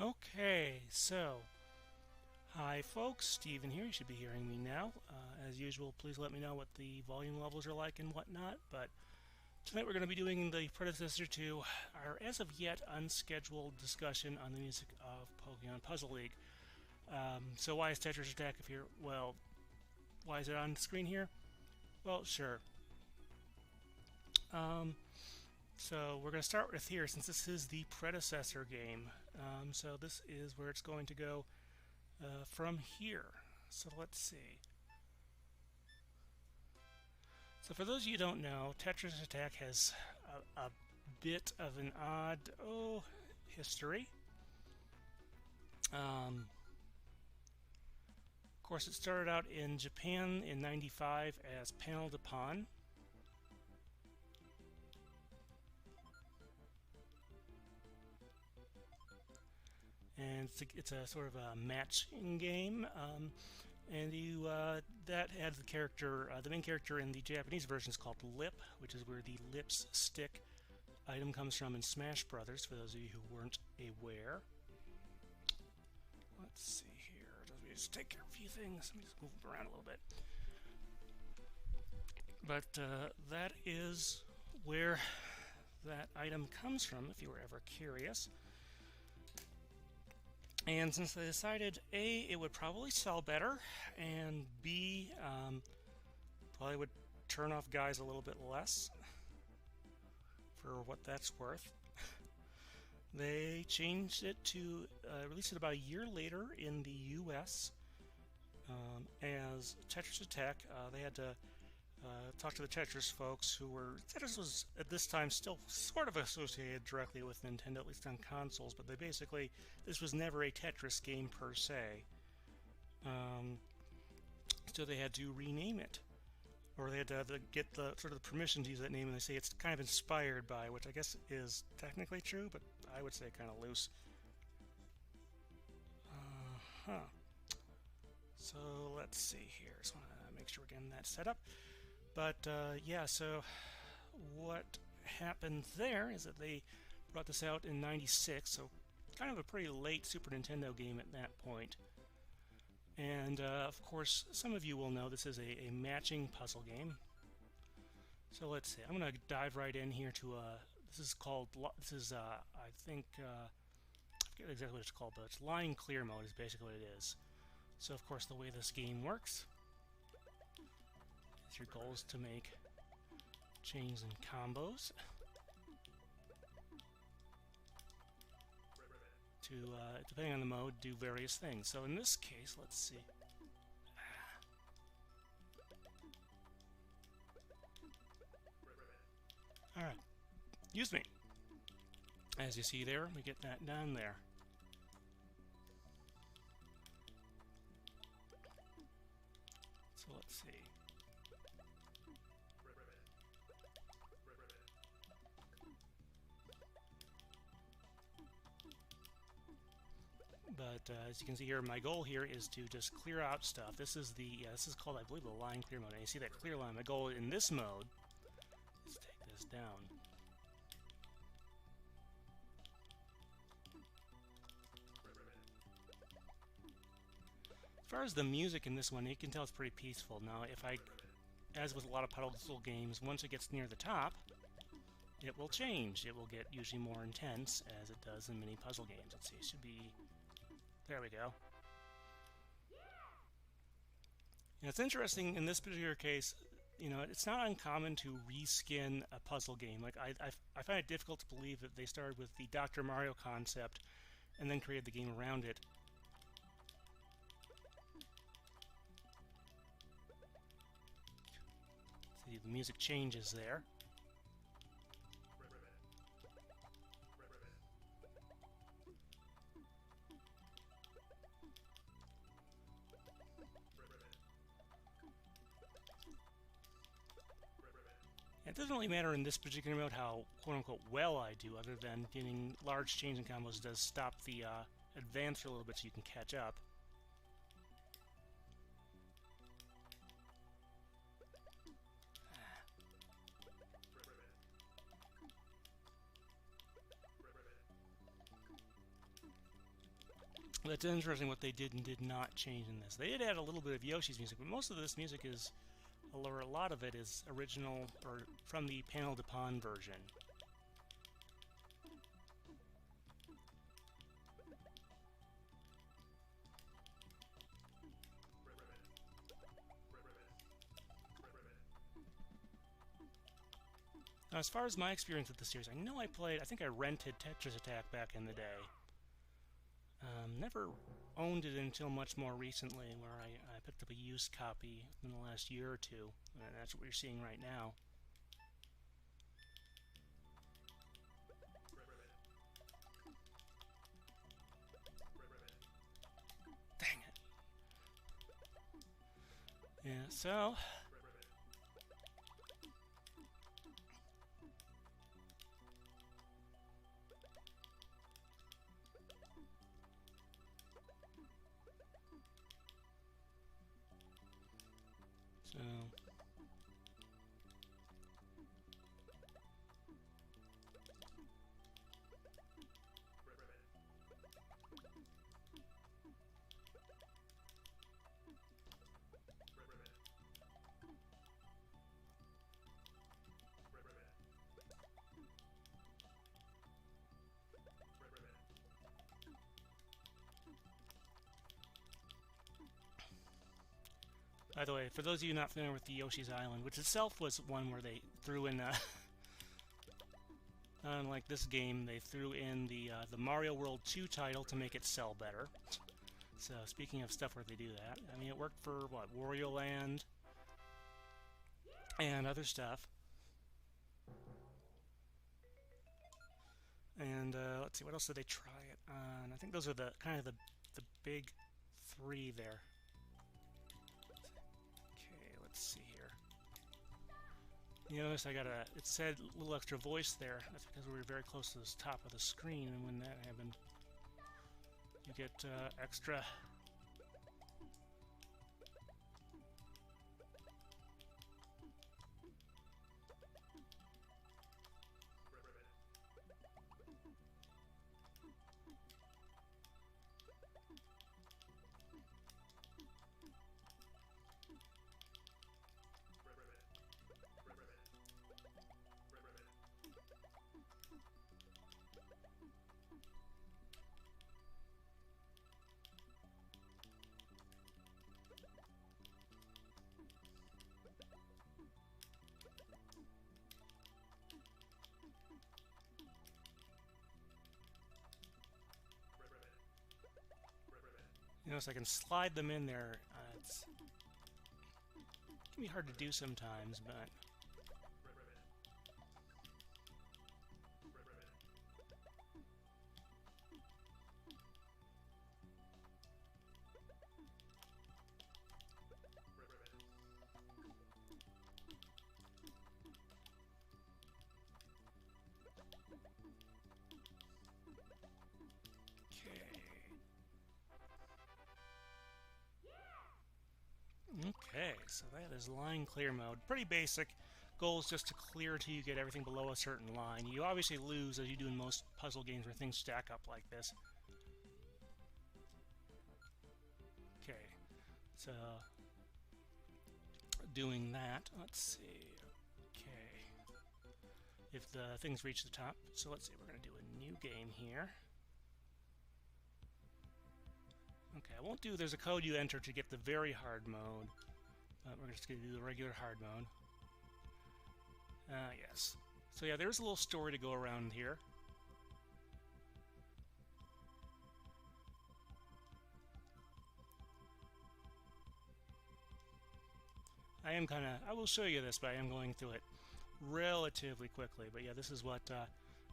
Okay, so hi folks, Steven here. You should be hearing me now. As usual, please let me know what the volume levels are like and whatnot. But tonight we're going to be doing the predecessor to our as of yet unscheduled discussion on the music of Pokemon Puzzle League. So why is Tetris Attack here? Well, why is it on the screen here? Well, sure. So we're going to start with here since this is the predecessor game. So this is where it's going to go from here. So let's see. So for those of you who don't know, Tetris Attack has a bit of an odd history. Of course, it started out in Japan in '95 as Panel de Pon. And it's a sort of a matching game, and you that had the character, the main character in the Japanese version is called Lip, which is where the Lips Stick item comes from in Smash Brothers. For those of you who weren't aware, let's see here. Let me just take care of a few things. Let me just move them around a little bit. But that is where that item comes from, if you were ever curious. And since they decided A, it would probably sell better, and B, probably would turn off guys a little bit less, for what that's worth, they changed it to release it about a year later in the US as Tetris Attack. They had to talk to the Tetris folks who were... Tetris was, at this time, still sort of associated directly with Nintendo, at least on consoles, but they basically... This was never a Tetris game per se. So they had to rename it. Or they had to get the sort of the permission to use that name, and they say it's kind of inspired by, which I guess is technically true, but I would say kind of loose. So let's see here. Just want to make sure we're getting that set up. But yeah, so what happened there is that they brought this out in '96, so kind of a pretty late Super Nintendo game at that point. And of course, some of you will know this is a matching puzzle game. So let's see. I'm going to dive right in here to this is called, I think, I forget exactly what it's called, but it's line clear mode is basically what it is. So of course, the way this game works is your goal is to make chains and combos to, depending on the mode, do various things. So in this case, let's see. Alright, excuse me. As you see there, we get that down there. So let's see. But as you can see here, my goal here is to just clear out stuff. This is the this is called, I believe, the line clear mode. And you see that clear line. My goal in this mode is to take this down. As far as the music in this one, you can tell it's pretty peaceful. Now, if I, as with a lot of puzzle games, once it gets near the top, it will change. It will get usually more intense, as it does in many puzzle games. Let's see, it should be... There we go. And it's interesting, in this particular case, you know, it's not uncommon to reskin a puzzle game. Like, I find it difficult to believe that they started with the Dr. Mario concept and then created the game around it. See, the music changes there. It doesn't really matter in this particular mode how quote-unquote well I do, other than getting large chains and combos does stop the advance for a little bit so you can catch up. That's interesting what they did and did not change in this. They did add a little bit of Yoshi's music, but most of this music is, or a lot of it is original or from the Panel de Pon version. Now, as far as my experience with the series, I know I think I rented Tetris Attack back in the day. Never owned it until much more recently, where I picked up a used copy in the last year or two, and that's what you're seeing right now. Dang it. Yeah, so... By the way, for those of you not familiar with the Yoshi's Island, which itself was one where they threw in, unlike this game, they threw in the Mario World 2 title to make it sell better. So, speaking of stuff where they do that, I mean, it worked for, what, Wario Land and other stuff. And, let's see, what else did they try it on? I think those are the kind of the big three there. Let's see here. You notice I got it said a little extra voice there. That's because we were very close to the top of the screen, and when that happened, you get extra. You notice I can slide them in there. It can be hard to do sometimes, but... Okay, so that is line clear mode. Pretty basic. Goal is just to clear until you get everything below a certain line. You obviously lose, as you do in most puzzle games where things stack up like this. Okay, so doing that, let's see. Okay, if the things reach the top, so let's see, we're going to do a new game here. Okay, I won't do, there's a code you enter to get the very hard mode. We're just going to do the regular hard mode. Yes. So yeah, there's a little story to go around here. I will show you this, but I am going through it relatively quickly. But yeah, this is what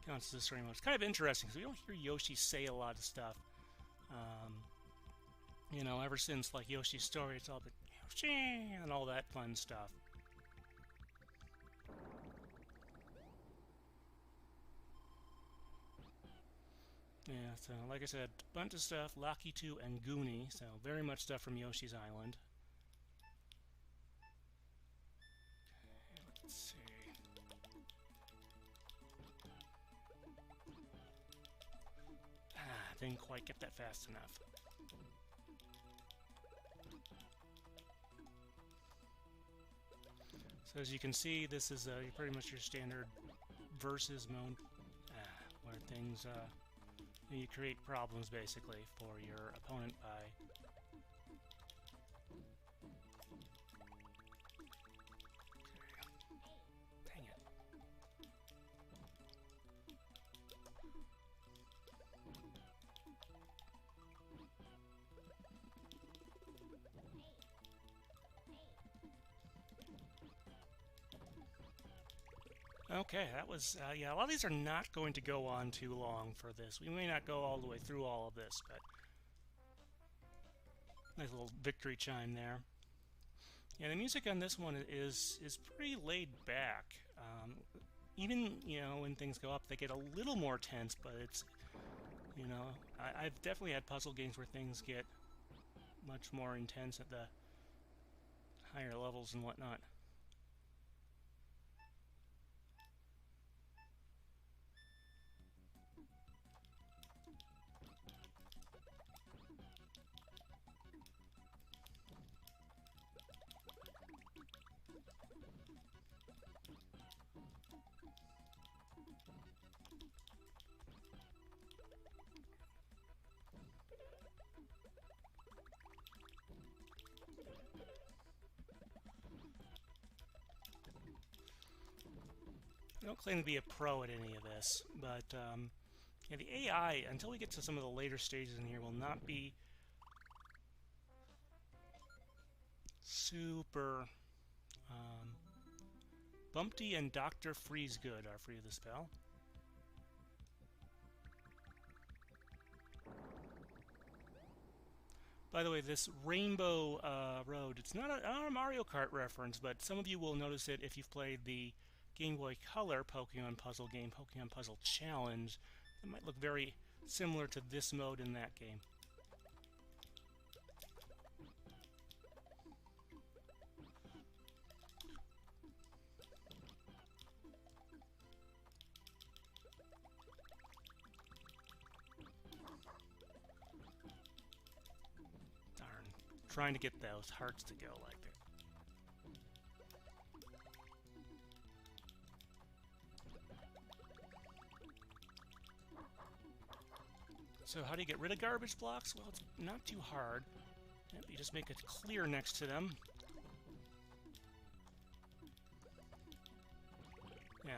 counts as a story mode. It's kind of interesting, because we don't hear Yoshi say a lot of stuff. You know, ever since, like, Yoshi's Story, it's all been Yoshi and all that fun stuff. Yeah, so, like I said, a bunch of stuff, Lucky 2 and Goonie, so very much stuff from Yoshi's Island. Okay, let's see. didn't quite get that fast enough. So as you can see, this is pretty much your standard versus mode, where things you create problems basically for your opponent by dang it. Okay, that was, yeah, a lot of these are not going to go on too long for this. We may not go all the way through all of this, but nice little victory chime there. Yeah, the music on this one is pretty laid back. Even, you know, when things go up, they get a little more tense, but it's, you know, I've definitely had puzzle games where things get much more intense at the higher levels and whatnot. I don't claim to be a pro at any of this, but yeah, the AI, until we get to some of the later stages in here, will not be super... Bumpty and Dr. Freezegood are free of the spell. By the way, this Rainbow Road, it's not a Mario Kart reference, but some of you will notice it if you've played the Game Boy Color Pokemon puzzle game, Pokemon Puzzle Challenge. It might look very similar to this mode in that game. Darn, trying to get those hearts to go like that. So how do you get rid of garbage blocks? Well, it's not too hard. Yep, you just make it clear next to them. Yeah.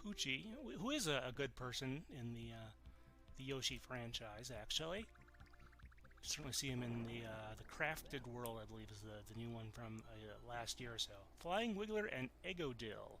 Poochie, who is a good person in the Yoshi franchise, actually. Certainly see him in the Crafted World, I believe, is the new one from last year or so. Flying Wiggler and Egodil.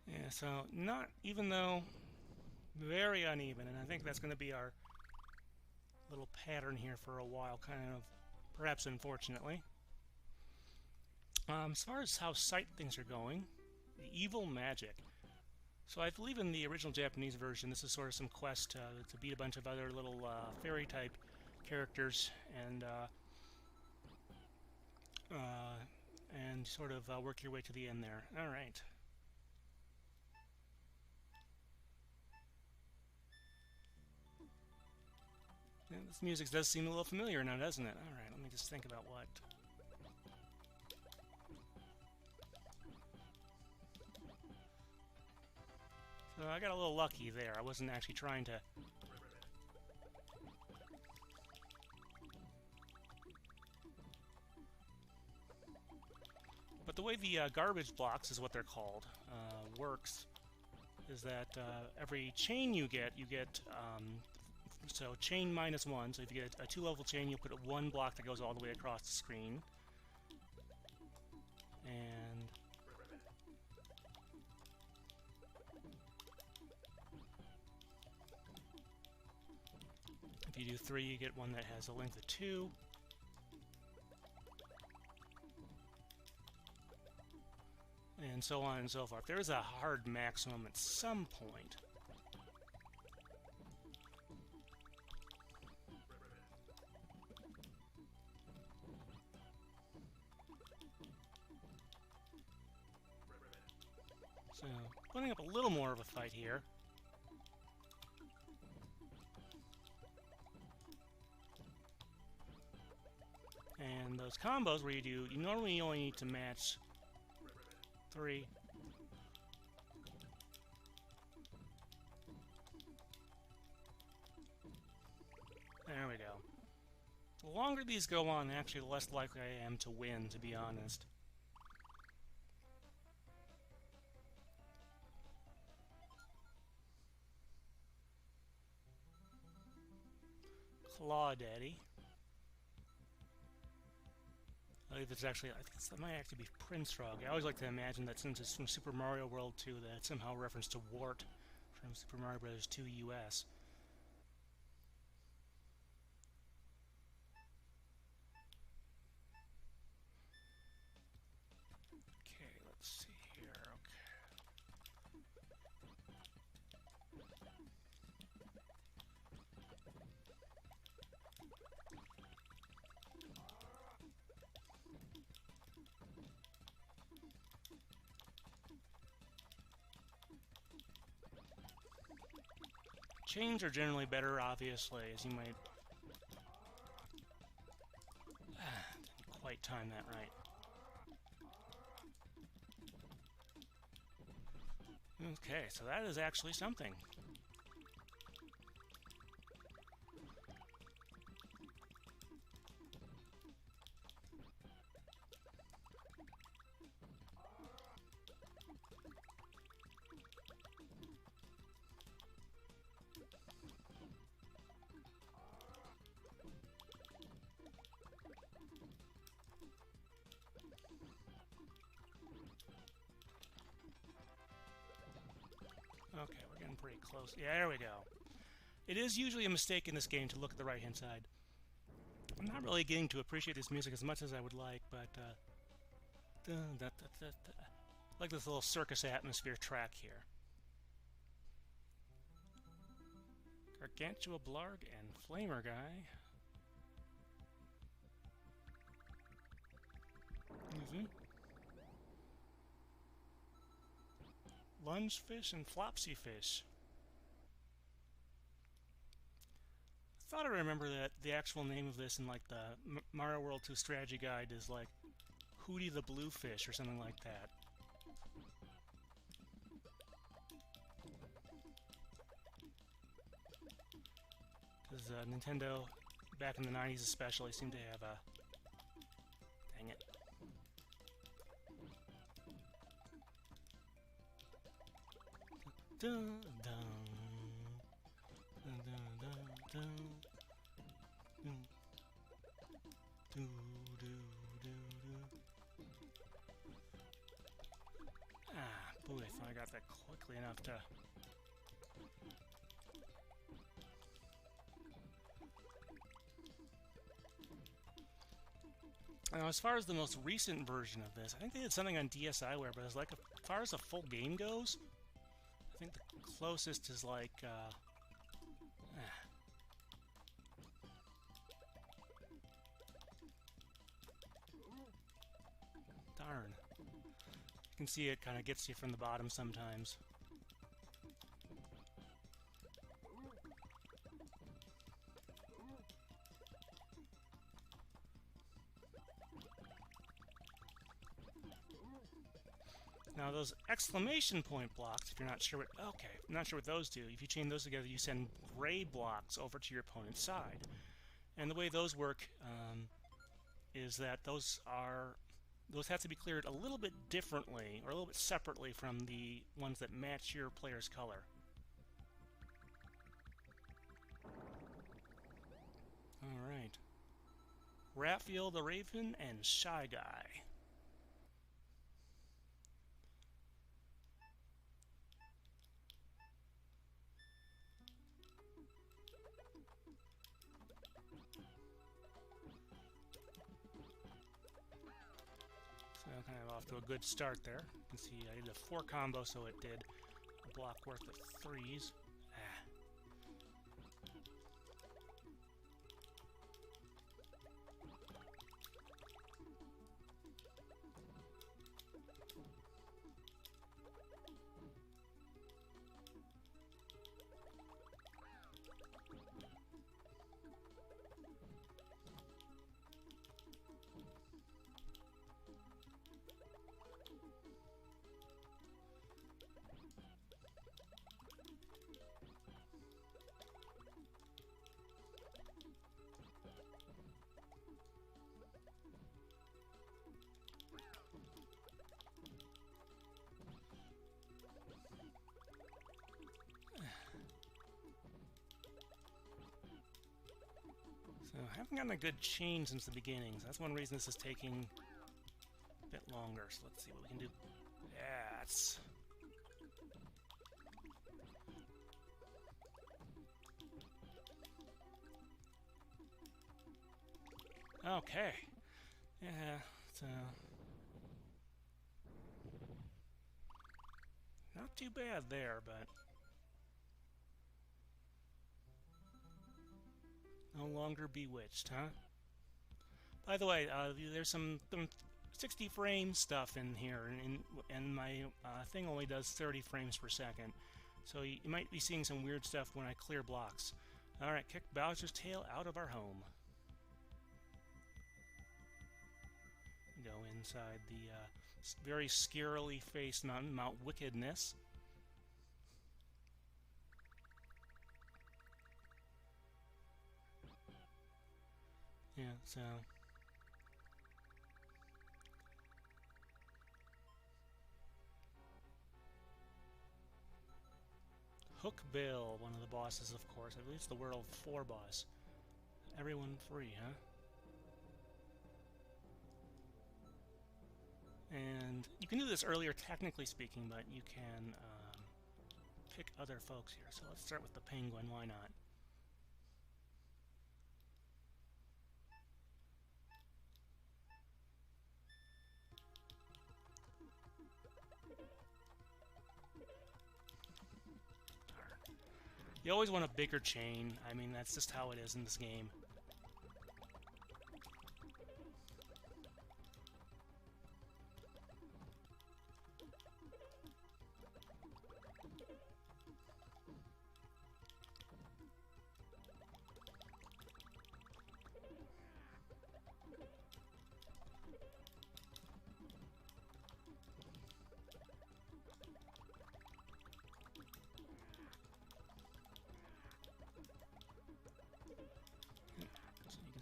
Yeah, so not, even though very uneven, and I think that's going to be our little pattern here for a while, kind of, perhaps unfortunately. As far as how sight things are going, the evil magic. So I believe in the original Japanese version, this is sort of some quest to beat a bunch of other little fairy-type characters and sort of work your way to the end there. All right. Yeah, this music does seem a little familiar now, doesn't it? Alright, let me just think about what. So I got a little lucky there. I wasn't actually trying to... But the way the garbage blocks, is what they're called, works, is that every chain you get, so chain -1, so if you get a 2-level chain, you put one block that goes all the way across the screen. And if you do 3, you get one that has a length of 2. And so on and so forth. There's a hard maximum at some point. So, putting up a little more of a fight here. And those combos where you normally only need to match 3. There we go. The longer these go on, actually, the less likely I am to win, to be honest. Claw Daddy. I believe it's actually, I think it might actually be Prince Frog. I always like to imagine that since it's from Super Mario World 2, that it's somehow a reference to Wart from Super Mario Bros. 2 US. Okay, let's see here. Okay. Chains are generally better, obviously, as you might... didn't quite time that right. Okay, so that is actually something. Okay, we're getting pretty close. Yeah, there we go. It is usually a mistake in this game to look at the right-hand side. I'm not really getting to appreciate this music as much as I would like, but I like this little circus atmosphere track here. Gargantua Blarg and Flamer Guy. Lungefish and Flopsy Fish. I thought I remember that the actual name of this in like the Mario World 2 strategy guide is like Hootie the Bluefish or something like that. Because Nintendo, back in the 90s especially, seemed to have a... Dang it. Dun, dun, dun, dun, dun, dun. Do, do, do, do. Ah, boy, I thought I got that quickly enough to... Now, as far as the most recent version of this, I think they did something on DSiWare, but as far as a full game goes, I think the closest is like, darn. You can see it kind of gets you from the bottom sometimes. Now those exclamation point blocks, if you're not sure what, okay, I'm not sure what those do. If you chain those together, you send gray blocks over to your opponent's side. And the way those work is that those have to be cleared a little bit differently, or a little bit separately from the ones that match your player's color. Alright. Raphael the Raven and Shy Guy. So kind of off to a good start there. You can see I did a 4 combo, so it did a block worth of 3s. So I haven't gotten a good chain since the beginning, so that's one reason this is taking a bit longer. So let's see what we can do. Yeah, it's... Okay. Yeah, so... Not too bad there, but... No longer bewitched, huh? By the way, there's some 60 frame stuff in here, and my thing only does 30 frames per second. So you might be seeing some weird stuff when I clear blocks. Alright, kick Bowser's tail out of our home. Go inside the very scarily faced Mount Wickedness. Yeah, so... Hookbill, one of the bosses, of course. I believe it's the World 4 boss. Everyone free, huh? And you can do this earlier, technically speaking, but you can pick other folks here. So let's start with the penguin, why not? You always want a bigger chain. I mean, that's just how it is in this game.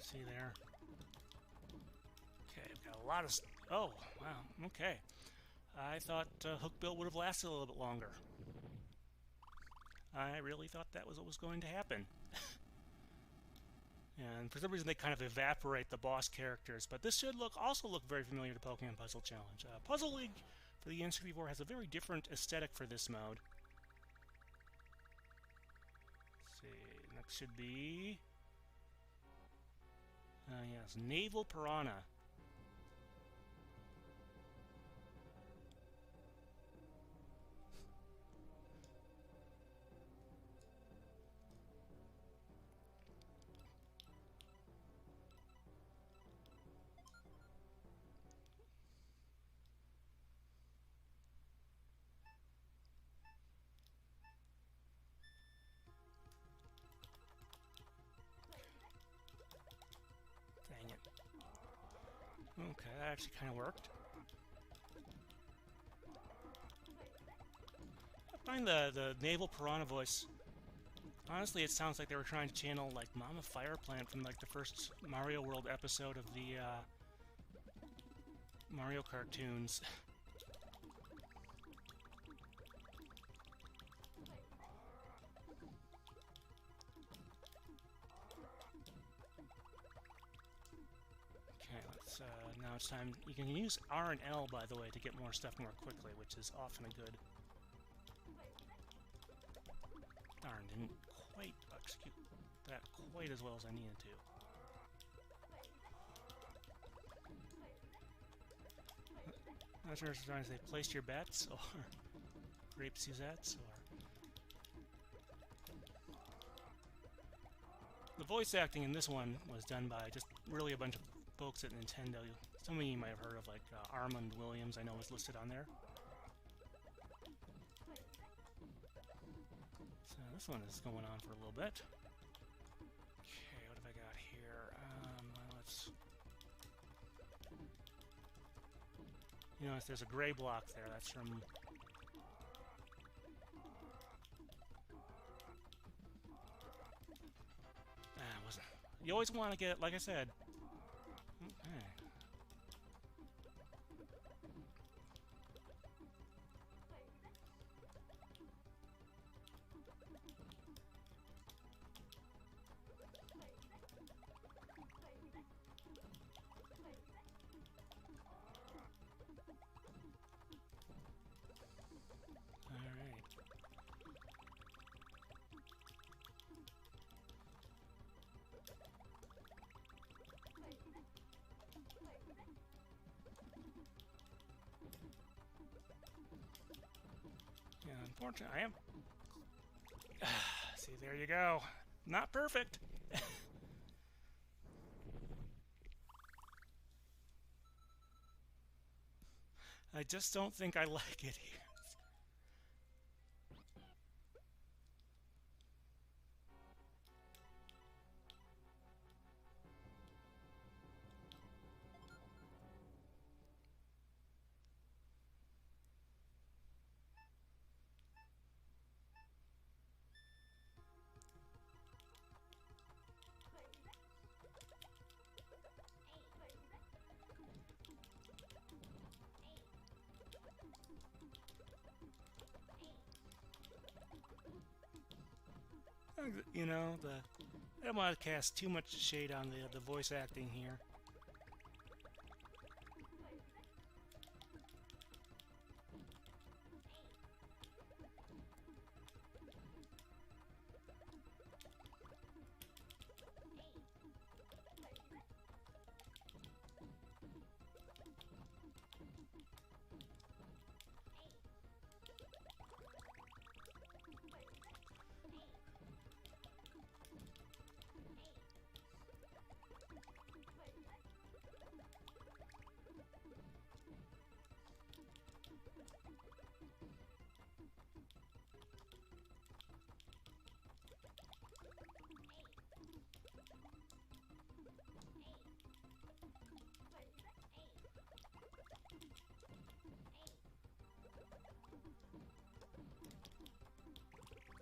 See there. Okay, I've got a lot of... Oh, wow, okay. I thought Hookbill would have lasted a little bit longer. I really thought that was what was going to happen. And for some reason they kind of evaporate the boss characters, but this should also look very familiar to Pokemon Puzzle Challenge. Puzzle League for the N64 has a very different aesthetic for this mode. Let's see, next should be... yes, Naval Piranha. Dang it. Okay, that actually kind of worked. find the naval piranha voice. Honestly, it sounds like they were trying to channel like Mama Fire Plant from like the first Mario World episode of the Mario cartoons. Okay, let's now it's time. You can use R and L, by the way, to get more stuff more quickly, which is often a good. Darn, didn't quite execute that quite as well as I needed to. Not sure if it's trying to say place your bets or grape Suzettes or. The voice acting in this one was done by just really a bunch of folks at Nintendo. Some of you might have heard of, like Armand Williams, I know is listed on there. So this one is going on for a little bit. Okay, what have I got here? Let's. You notice there's a gray block there. That's from. Wasn't. You always want to get, like I said. Okay. Unfortunately, I am. See, there you go. Not perfect. I just don't think I like it here. You know, I don't want to cast too much shade on the voice acting here.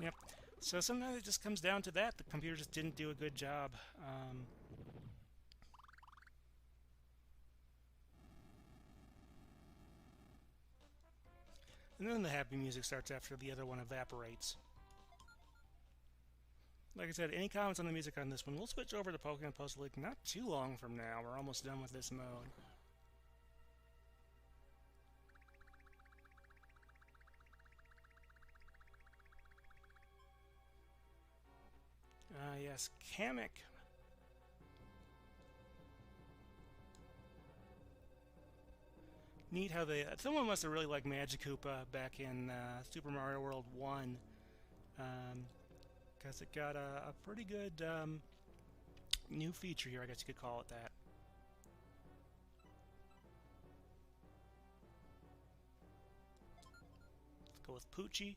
Yep. So sometimes it just comes down to that. The computer just didn't do a good job. And then the happy music starts after the other one evaporates. Like I said, any comments on the music on this one, we'll switch over to Pokemon Puzzle League not too long from now. We're almost done with this mode. Yes, Kamek. Neat how they... someone must have really liked Magikoopa back in Super Mario World 1. Because it got a pretty good new feature here, I guess you could call it that. Let's go with Poochie.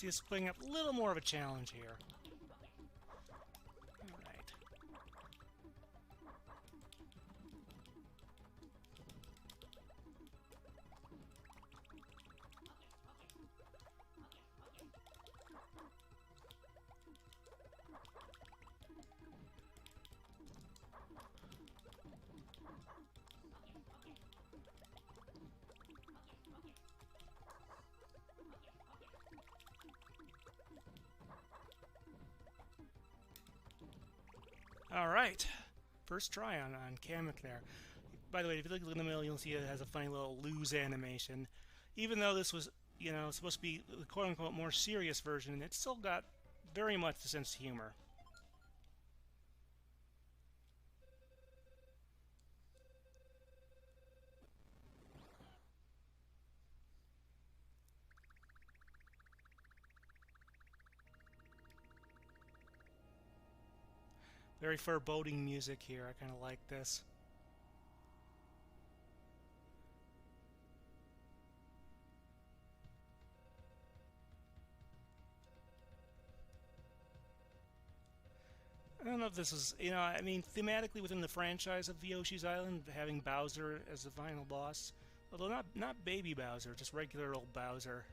See, it's putting up a little more of a challenge here. Alright. Alright, first try on Kamek there. By the way, if you look in the middle, you'll see it has a funny little lose animation. Even though this was, you know, supposed to be the quote-unquote more serious version, it still got very much the sense of humor. Very foreboding music here. I kind of like this. I don't know if this is, you know, I mean, thematically within the franchise of Yoshi's Island, having Bowser as the final boss, although not baby Bowser, just regular old Bowser.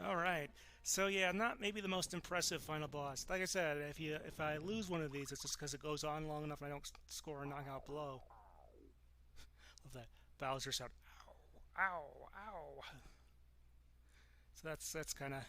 Alright, so yeah, not maybe the most impressive final boss. Like I said, if I lose one of these, it's just because it goes on long enough and I don't score a knockout blow. Love that Bowser sound. Ow, ow, ow. So that's kind of...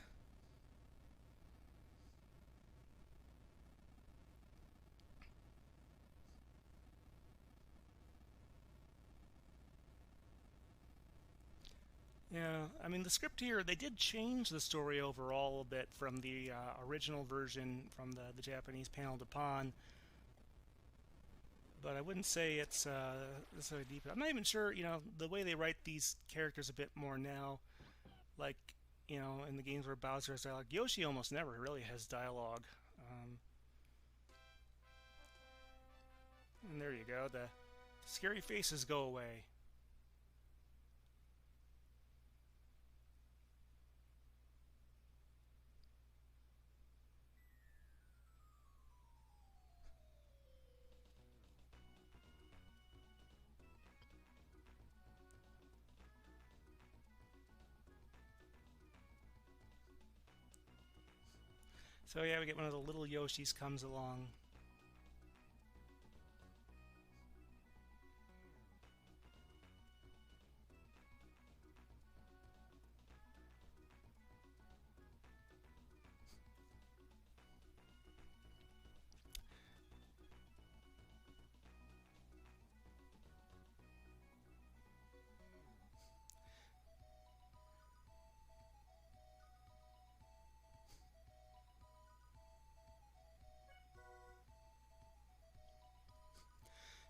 Yeah, I mean, the script here, they did change the story overall a bit from the original version from the Japanese panel to pawn. But I wouldn't say it's necessarily deep. I'm not even sure, you know, the way they write these characters a bit more now. Like, you know, in the games where Bowser has dialogue, Yoshi almost never really has dialogue. And there you go, the scary faces go away. So yeah, we get one of the little Yoshis comes along.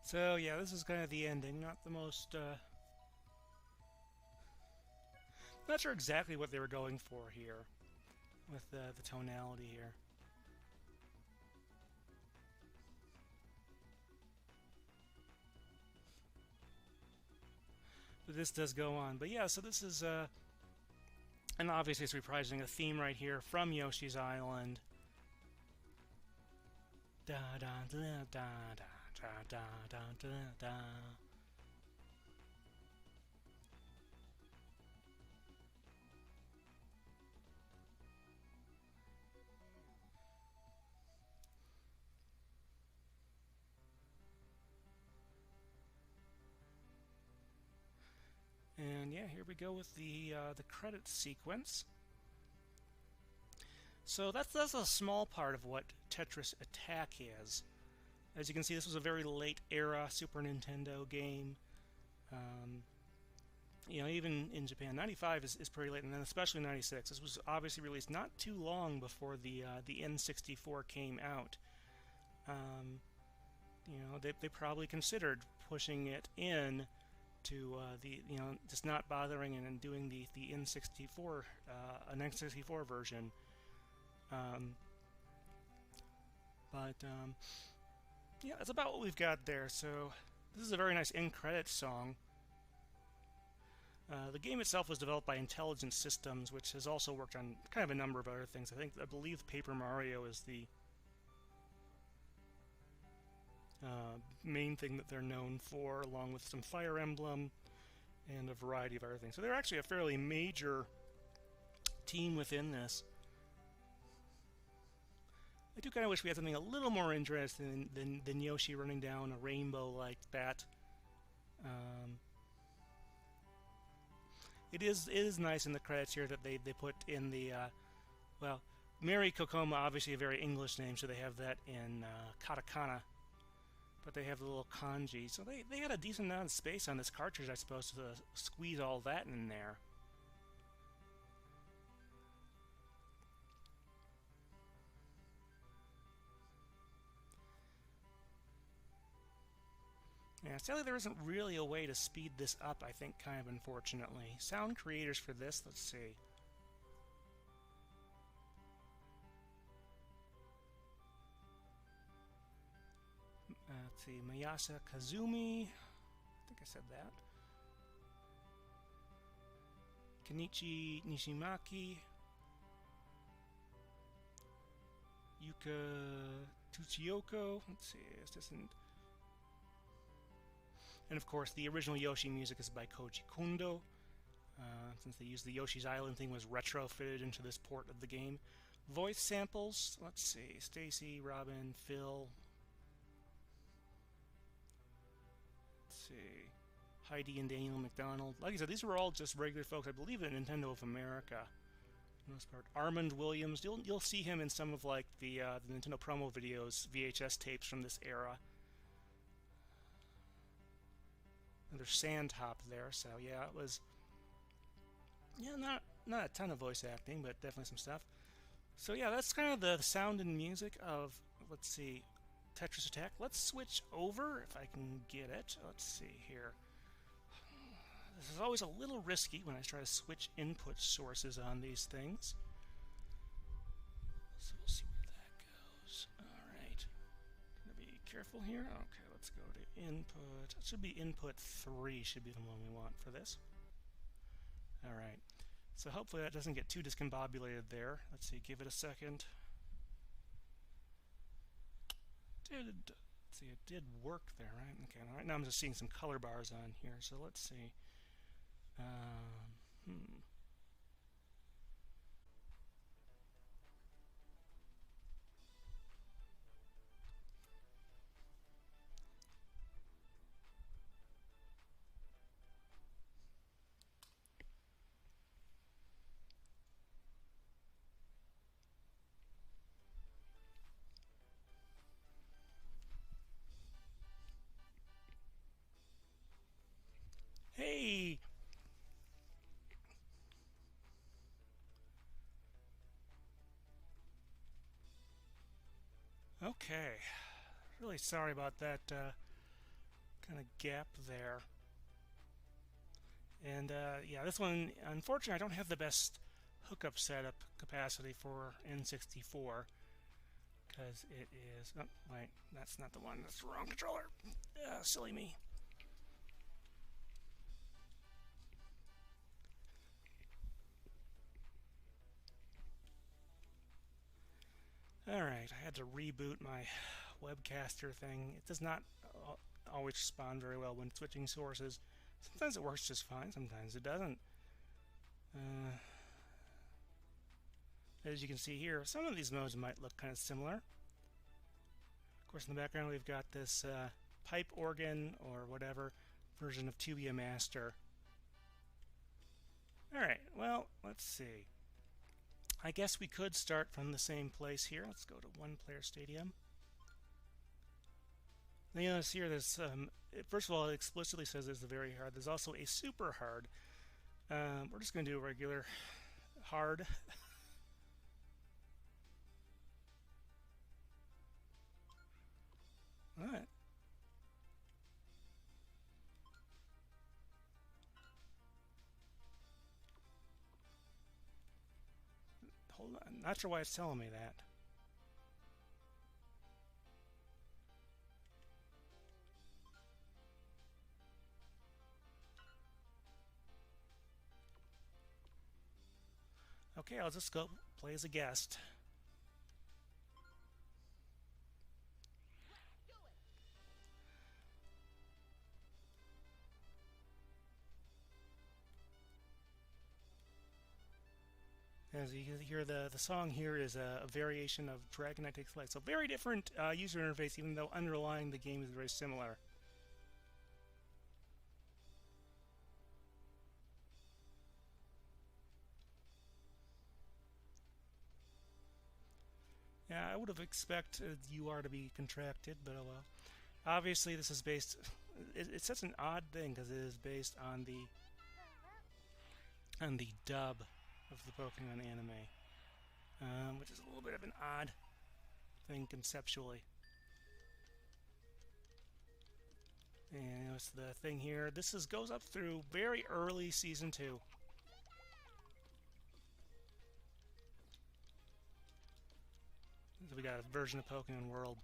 So yeah, this is kind of the ending. Not the most... not sure exactly what they were going for here with the tonality here. But this does go on. But yeah, so this is... and obviously it's reprising a theme right here from Yoshi's Island. Da da da da da da. Da, da, da, da, da. And yeah, here we go with the credit sequence. So that's a small part of what Tetris Attack is. As you can see, this was a very late era Super Nintendo game. You know, even in Japan, 95 is pretty late, and then especially 96. This was obviously released not too long before the N64 came out. You know, they probably considered pushing it in to just not bothering and doing the N64 an N64 version. Yeah, that's about what we've got there. So this is a very nice end credits song. The game itself was developed by Intelligent Systems, which has also worked on kind of a number of other things. I believe Paper Mario is the main thing that they're known for, along with some Fire Emblem and a variety of other things. So they're actually a fairly major team within this. I do kind of wish we had something a little more interesting than Yoshi running down a rainbow like that. It is nice in the credits here that they put in the, well, Mary Kokoma, obviously a very English name, so they have that in katakana. But they have the little kanji. So they had a decent amount of space on this cartridge, I suppose, to squeeze all that in there. Yeah, sadly there isn't really a way to speed this up, I think, kind of unfortunately. Sound creators for this, let's see. Let's see, Mayasa Kazumi. I think I said that. Kenichi Nishimaki. Yuka Tsuchiyoko. Let's see, is this in... And of course, the original Yoshi music is by Koji Kondo. Since they used the Yoshi's Island thing, was retrofitted into this port of the game. Voice samples, let's see, Stacy, Robin, Phil. Let's see, Heidi and Daniel McDonald. Like I said, these were all just regular folks, I believe, at Nintendo of America. For the most part. Armand Williams, you'll see him in some of like the Nintendo promo videos, VHS tapes from this era. And there's Sandhop there, so yeah, it was, yeah, not a ton of voice acting, but definitely some stuff. So yeah, that's kind of the sound and music of, let's see, Tetris Attack. Let's switch over, if I can get it. Let's see here. This is always a little risky when I try to switch input sources on these things. So we'll see where that goes. Alright. Gonna be careful here. Okay, let's go to input. It should be input 3, should be the one we want for this. Alright. So hopefully that doesn't get too discombobulated there. Let's see, give it a second. Let's see, it did work there, right? Okay, right now I'm just seeing some color bars on here, so let's see. Hey! Okay. Really sorry about that kind of gap there. And yeah, this one, unfortunately, I don't have the best hookup setup capacity for N64 because it is. Oh, wait, that's not the one. That's the wrong controller. Silly me. Alright, I had to reboot my webcaster thing. It does not always respond very well when switching sources. Sometimes it works just fine, sometimes it doesn't. As you can see here, some of these modes might look kind of similar. Of course, in the background we've got this pipe organ or whatever version of To Be a Master. Alright, well, let's see. I guess we could start from the same place here. Let's go to One Player Stadium. Now you notice here, there's first of all, it explicitly says there's a very hard. There's also a super hard. We're just going to do a regular hard. Alright. Hold on. Not sure why it's telling me that. Okay, I'll just go play as a guest. As you can hear, the song here is a variation of Dragon Knight Takes Flight. So very different user interface, even though underlying the game is very similar. Yeah, I would have expected UR to be contracted, but oh well. Obviously, this is based... It's such an odd thing, because it is based on the dub of the Pokemon anime, which is a little bit of an odd thing conceptually. And what's the thing here? This goes up through very early Season 2. So we got a version of Pokemon World.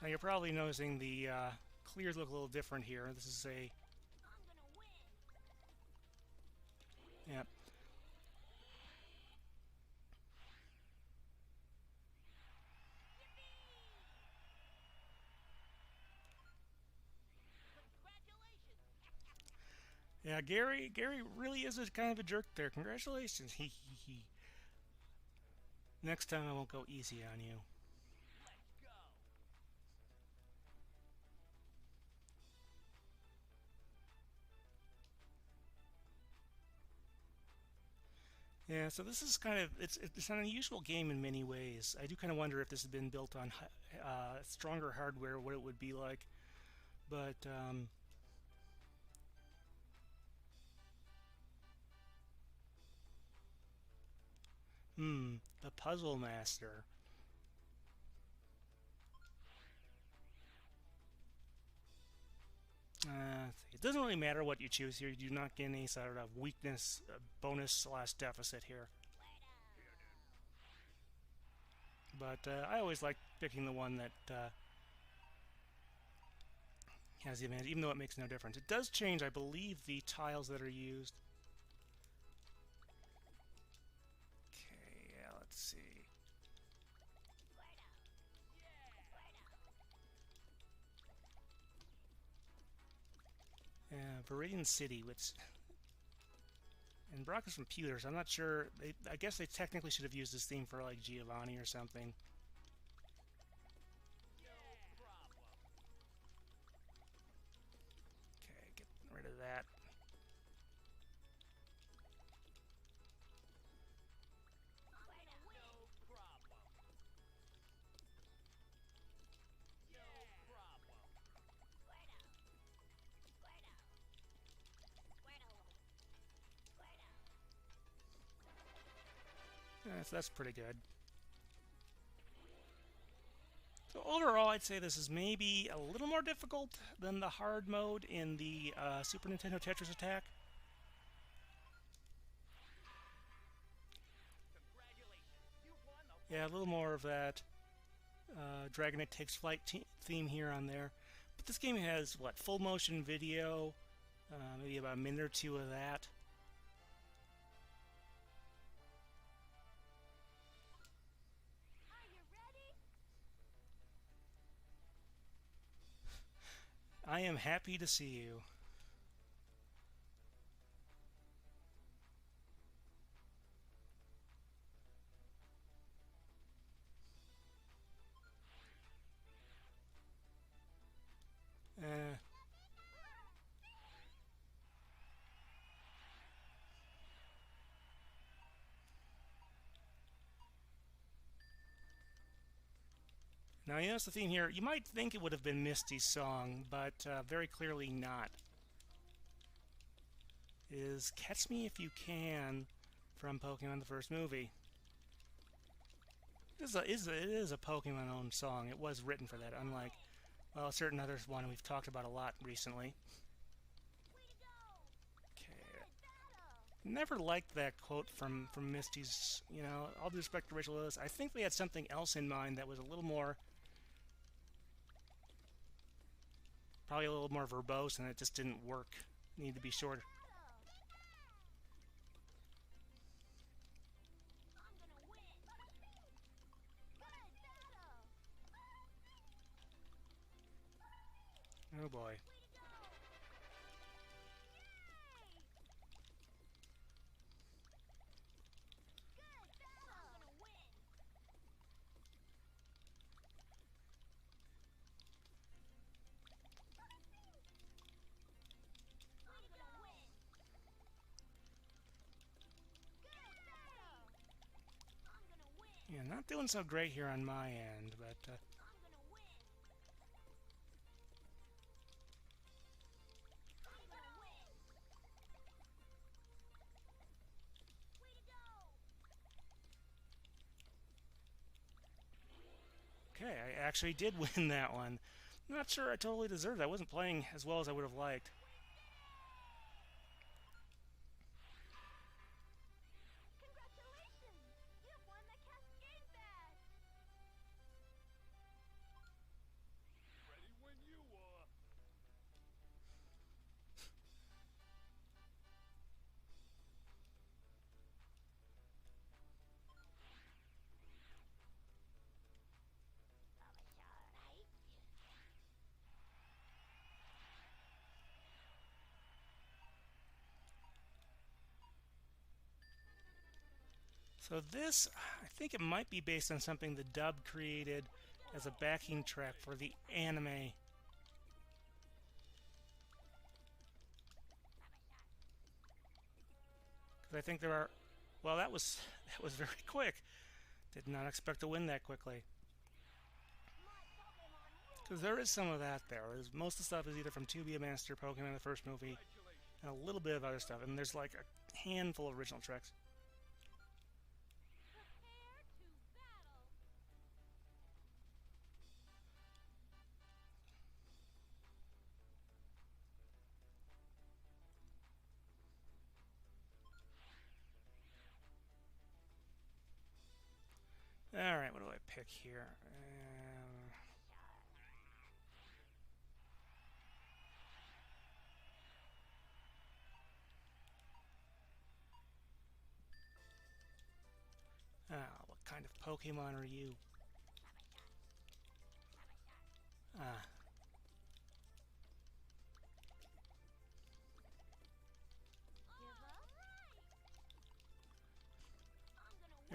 Now you're probably noticing the clears look a little different here. This is a... Yep. Yeah, Gary really is a kind of a jerk there. Congratulations. He. Next time I won't go easy on you. Yeah, so this is kind of, it's an unusual game in many ways. I do kind of wonder if this had been built on stronger hardware, what it would be like. But, the Puzzle Master. It doesn't really matter what you choose here. You do not get any sort of weakness, bonus / deficit here. But I always like picking the one that has the advantage, even though it makes no difference. It does change, I believe, the tiles that are used. Okay, yeah, let's see. Viridian City, which... And Brock's computers, I'm not sure. I guess they technically should have used this theme for, like, Giovanni or something. Okay, get rid of that. Yeah, so that's pretty good. So overall, I'd say this is maybe a little more difficult than the hard mode in the Super Nintendo Tetris Attack. Yeah, a little more of that Dragon Knight Takes Flight theme here on there. But this game has, what, full motion video, maybe about a minute or two of that. I am happy to see you. Eh. Now, you notice the theme here. You might think it would have been Misty's song, but very clearly not. It is Catch Me If You Can from Pokemon the first movie. It is a Pokemon-owned song. It was written for that, unlike, well, a certain other one we've talked about a lot recently. Okay. Never liked that quote from Misty's, you know, all due respect to Rachel Lewis. I think they had something else in mind that was a little more, probably a little more verbose, and it just didn't work. It needed to be shorter. Oh boy. Yeah, not doing so great here on my end, but okay, I actually did win that one. Not sure I totally deserved it. I wasn't playing as well as I would have liked. So this, I think it might be based on something the dub created as a backing track for the anime. Because I think there are, well, that was very quick. Did not expect to win that quickly. Because there is some of that there. Most of the stuff is either from 2B Master, Pokemon the first movie, and a little bit of other stuff. And there's like a handful of original tracks. Alright, what do I pick here? What kind of Pokemon are you? Ah.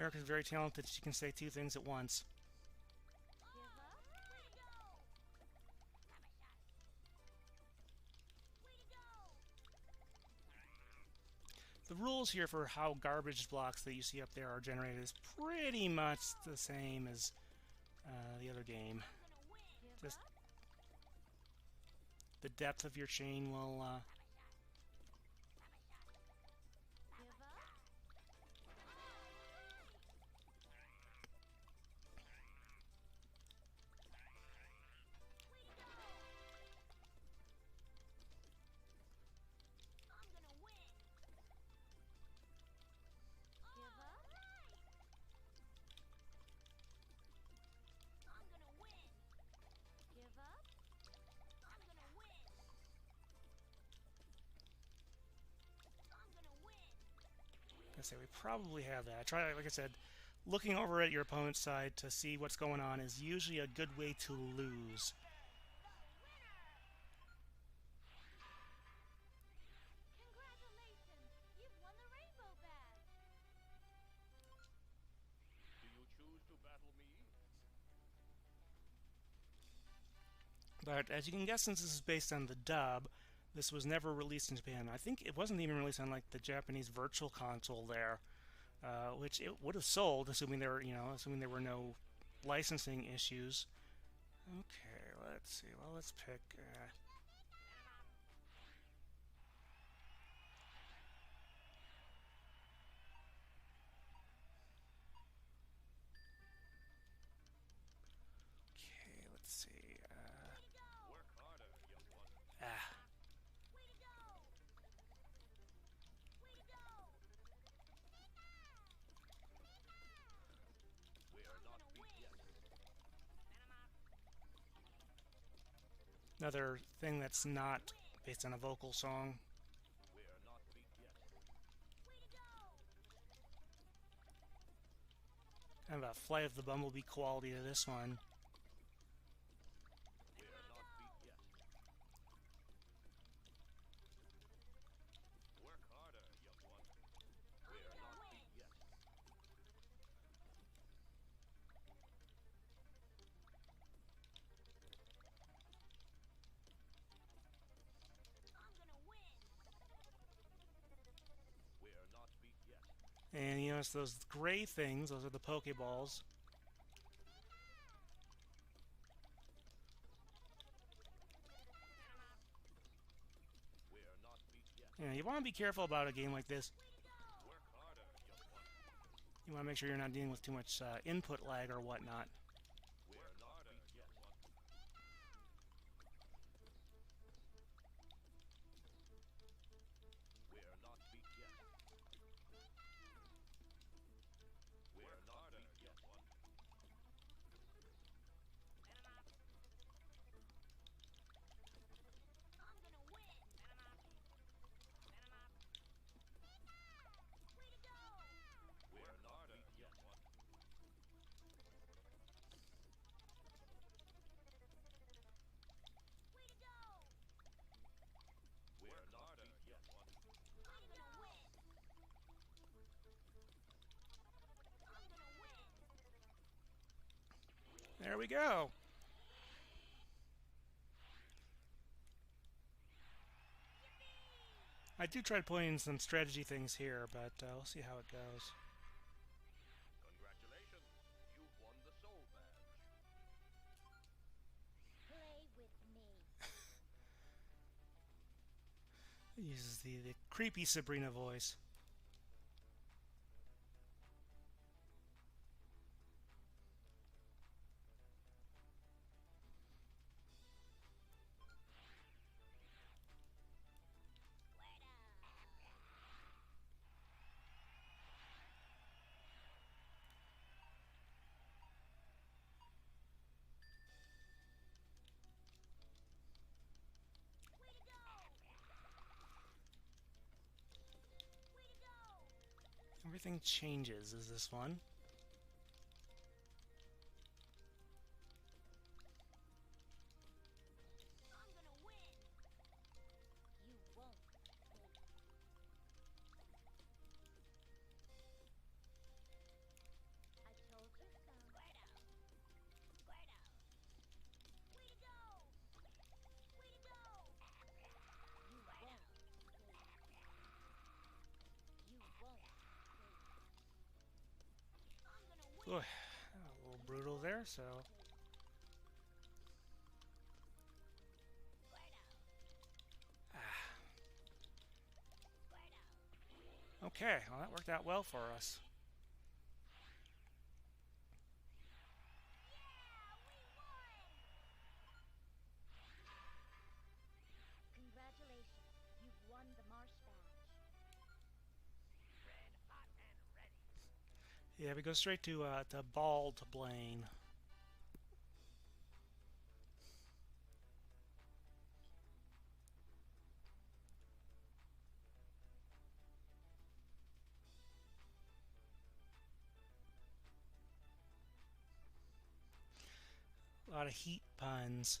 Erica's very talented. She can say two things at once. The rules here for how garbage blocks that you see up there are generated is pretty much the same as the other game. Just the depth of your chain will I say we probably have that. Try, like I said, looking over at your opponent's side to see what's going on is usually a good way to lose. But as you can guess, since this is based on the dub, this was never released in Japan. I think it wasn't even released on like the Japanese Virtual Console there, which it would have sold, assuming there were, assuming there were no licensing issues. Okay, let's see. Well, let's pick. Okay, let's see. Ah. Another thing that's not based on a vocal song. Kind of a Flight of the Bumblebee quality to this one. And you notice those gray things, those are the Pokeballs. You want to be careful about a game like this. You want to make sure you're not dealing with too much input lag or whatnot. There we go. I do try to put in some strategy things here, but we'll see how it goes. Congratulations, you've won the soul badge. Play with me. It uses the creepy Sabrina voice. Everything changes, is this one? I'm gonna win. You won't. I told you so. Squirtle. Squirtle. Way to go. Way to go. You won't. You won't. I'm gonna win. Ooh, a little brutal there, so... Okay, well that worked out well for us. Congratulations, you've won the Marsh badge. Red hot and ready. Yeah, we go straight to Bald Blaine. A lot of heat puns.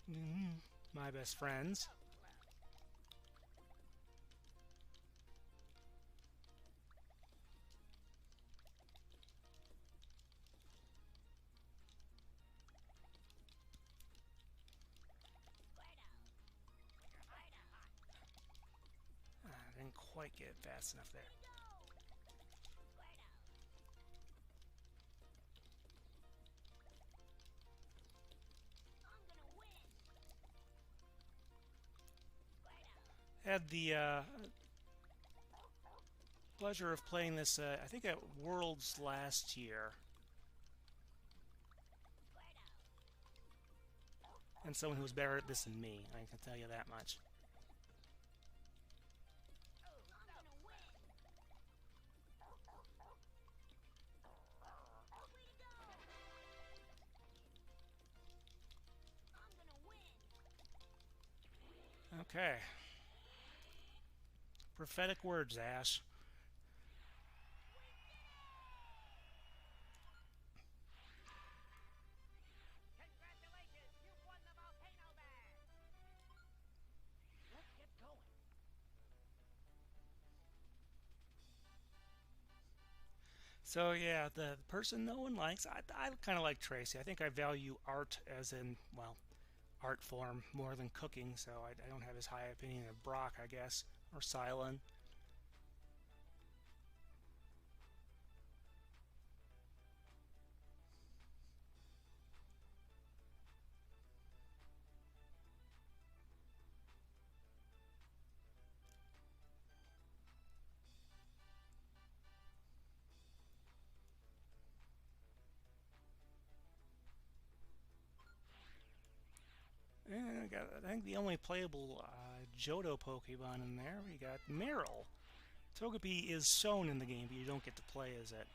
My best friends. I didn't quite get it fast enough there. Had the pleasure of playing this, I think at Worlds last year. And someone who was better at this than me, I can tell you that much. Okay. Prophetic words, Ash. Congratulations, you've won the volcano bag. Let's get going. So yeah, the person no one likes, I kind of like Tracy. I think I value art as in, well, art form more than cooking, so I don't have as high opinion of Brock, I guess, or Silent. And I think the only playable Johto Pokemon in there, we got Meryl. Togepi is shown in the game, but you don't get to play as it.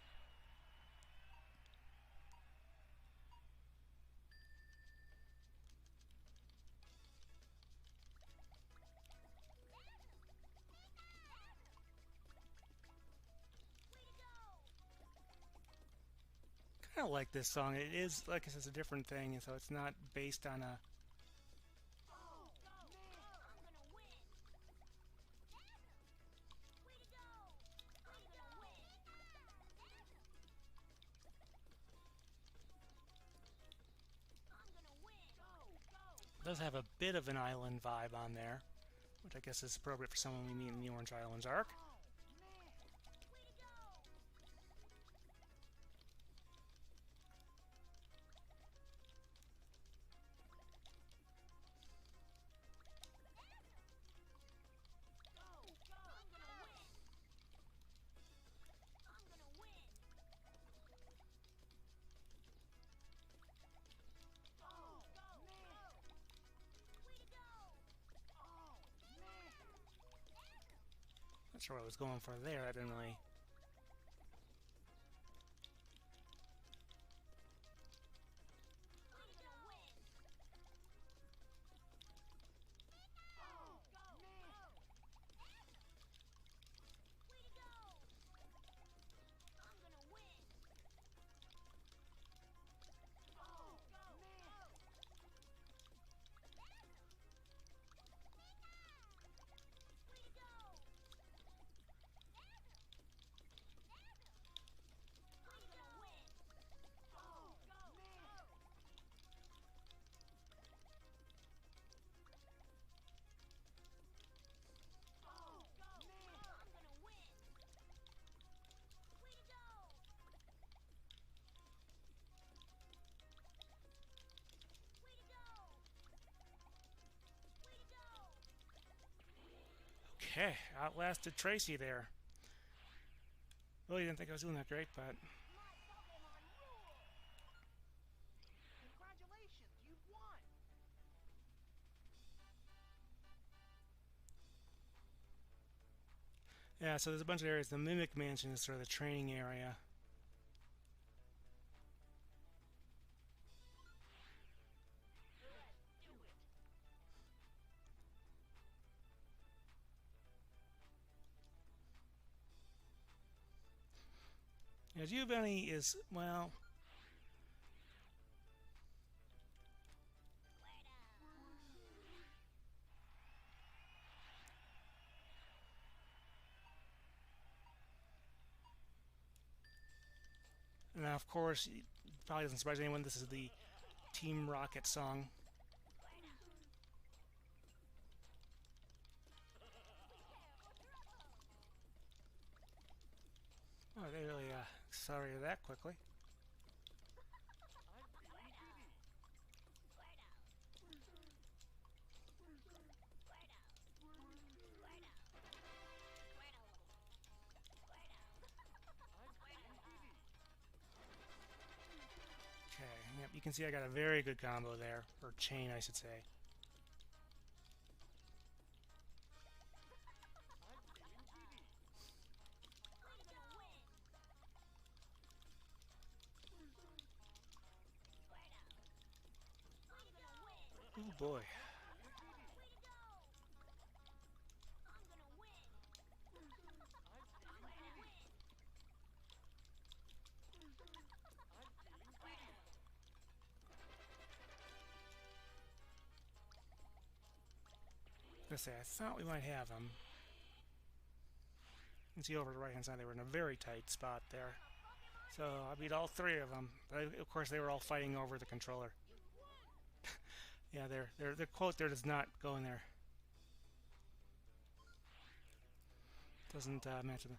Kind of like this song. It is, like I said, a different thing, and so it's not based on a. It does have a bit of an island vibe on there, which I guess is appropriate for someone we meet in the Orange Islands arc. Not sure what I was going for there. I didn't really. Okay, outlasted Tracy there. Really didn't think I was doing that great, but Congratulations, you've won. yeah. So there's a bunch of areas. The Mimic Mansion is sort of the training area. Yeah, Giovanni is, well, Now, of course, it probably doesn't surprise anyone, this is the Team Rocket song. Oh, they really accelerated that quickly. Okay, yep, you can see I got a very good combo there, or chain, I should say. Oh boy. Let's say I thought we might have them. You can see over the right hand side they were in a very tight spot there. So I beat all three of them. But of course they were all fighting over the controller. Yeah, their quote there does not go in there. Doesn't match them.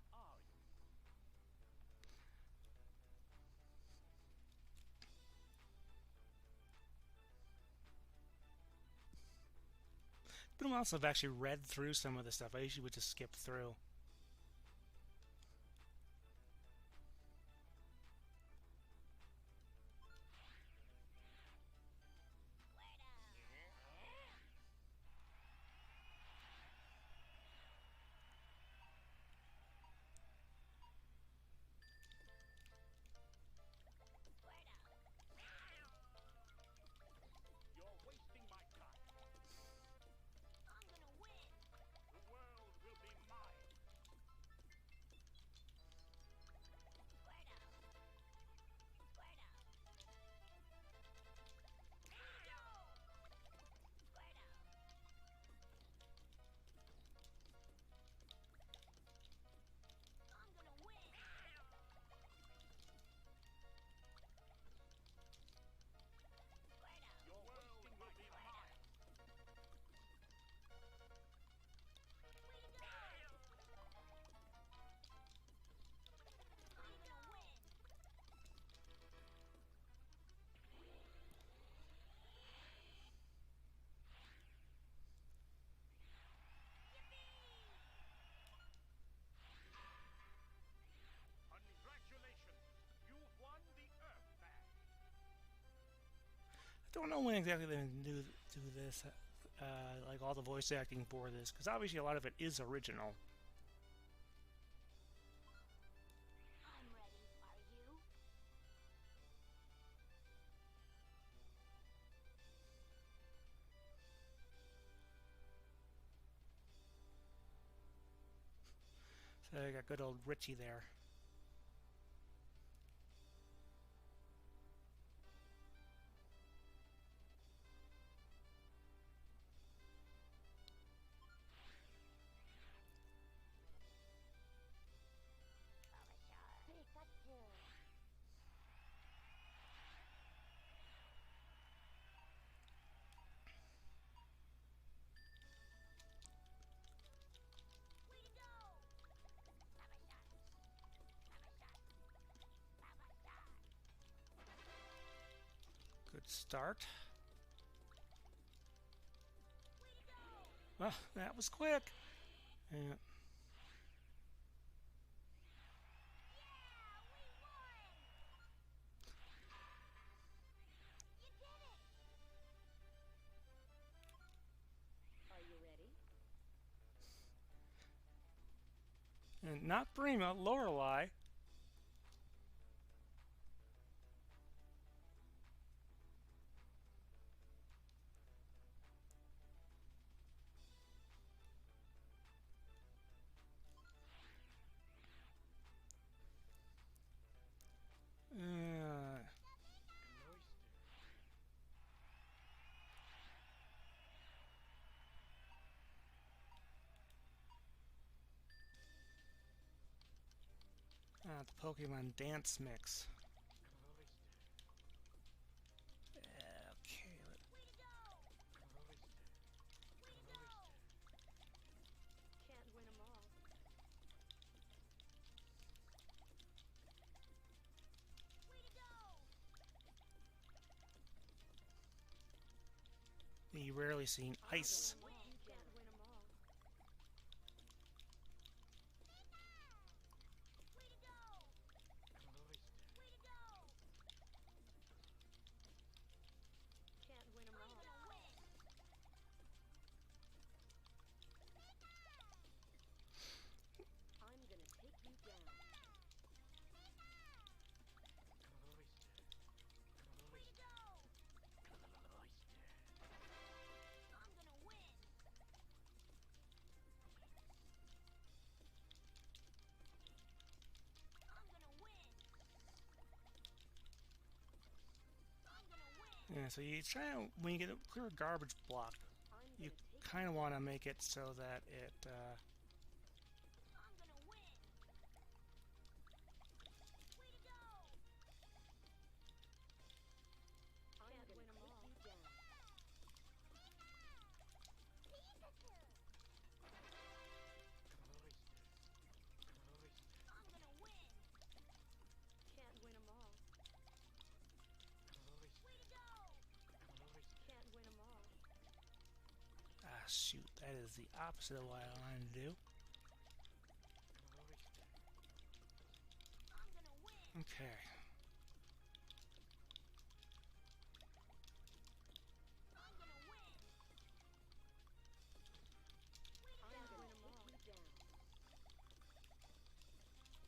But I also have actually read through some of the stuff. I usually would just skip through. You're wasting my time. The world will be mine. Your world will be mine. Congratulations, you've won the Earth Bag. I don't know when exactly they're going to do this, like all the voice acting for this, because obviously a lot of it is original. I'm ready. Are you? So I got good old Richie there. Pikachu. Way to go! Good start. Well, that was quick. Yeah. Yeah, we won! You did it! Are you ready? And not Prima, Lorelei. The Pokemon Dance Mix. pretty rarely seen ice. You can't win 'em all. Way to go! Way to go! Can't win 'em all. I'm gonna win. I'm gonna take you down. Way to go! I'm gonna win. I'm gonna win. I'm gonna win. Yeah, so you try to, when you get a clear garbage block, I'm you gonna take kind of want to make it so that it I'm gonna win. Way to go! I'm gonna win 'em all. You down. Predecessor. I'm gonna win. Can't win 'em all. Way to go! Can't win 'em all. ah shoot, that is the opposite of what I wanted to do. I'm gonna win. Okay. I'm gonna win. Way to go! Win 'em all. You down.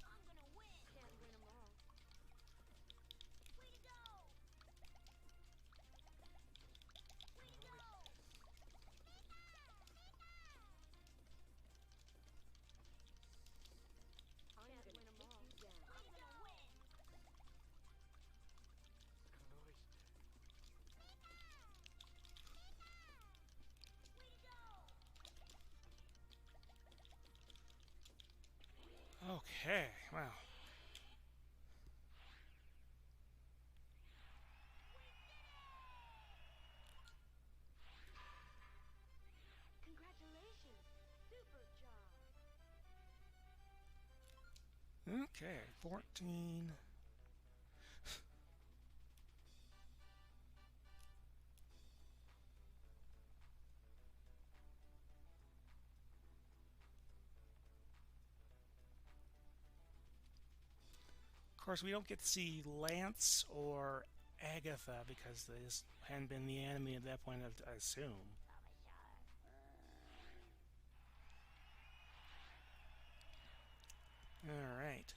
I'm gonna win. Can't win 'em all. Way to go! Way to go! I'm gonna win 'em all. You down. I'm gonna win. Way to go! Okay, wow. Congratulations! Super job! Okay, 14. Of course, we don't get to see Lance or Agatha because they just hadn't been the enemy at that point, I assume. Alright.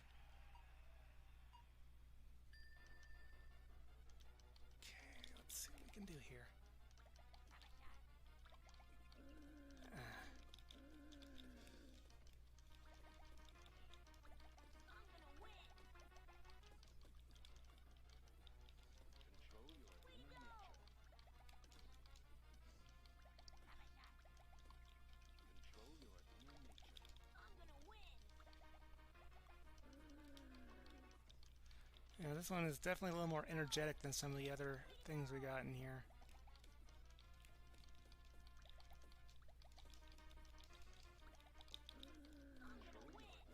Okay, let's see what we can do here. I'm gonna win. Way to go! I'm gonna win. Yeah, this one is definitely a little more energetic than some of the other things we got in here. I'm gonna win.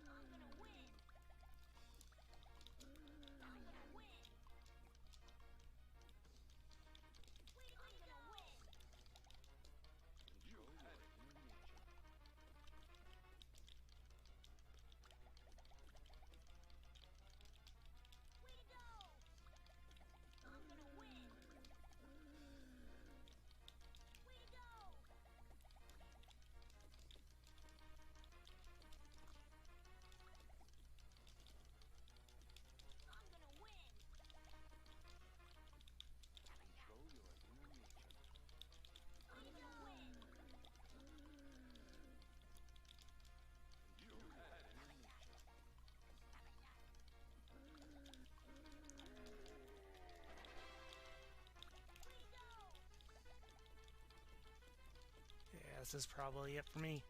I'm gonna win. I'm gonna win. Way to I'm gonna win. Way to go! I'm gonna win. Way to go! I'm gonna win. I'm gonna win. Way to go! Yeah, this is probably it for me.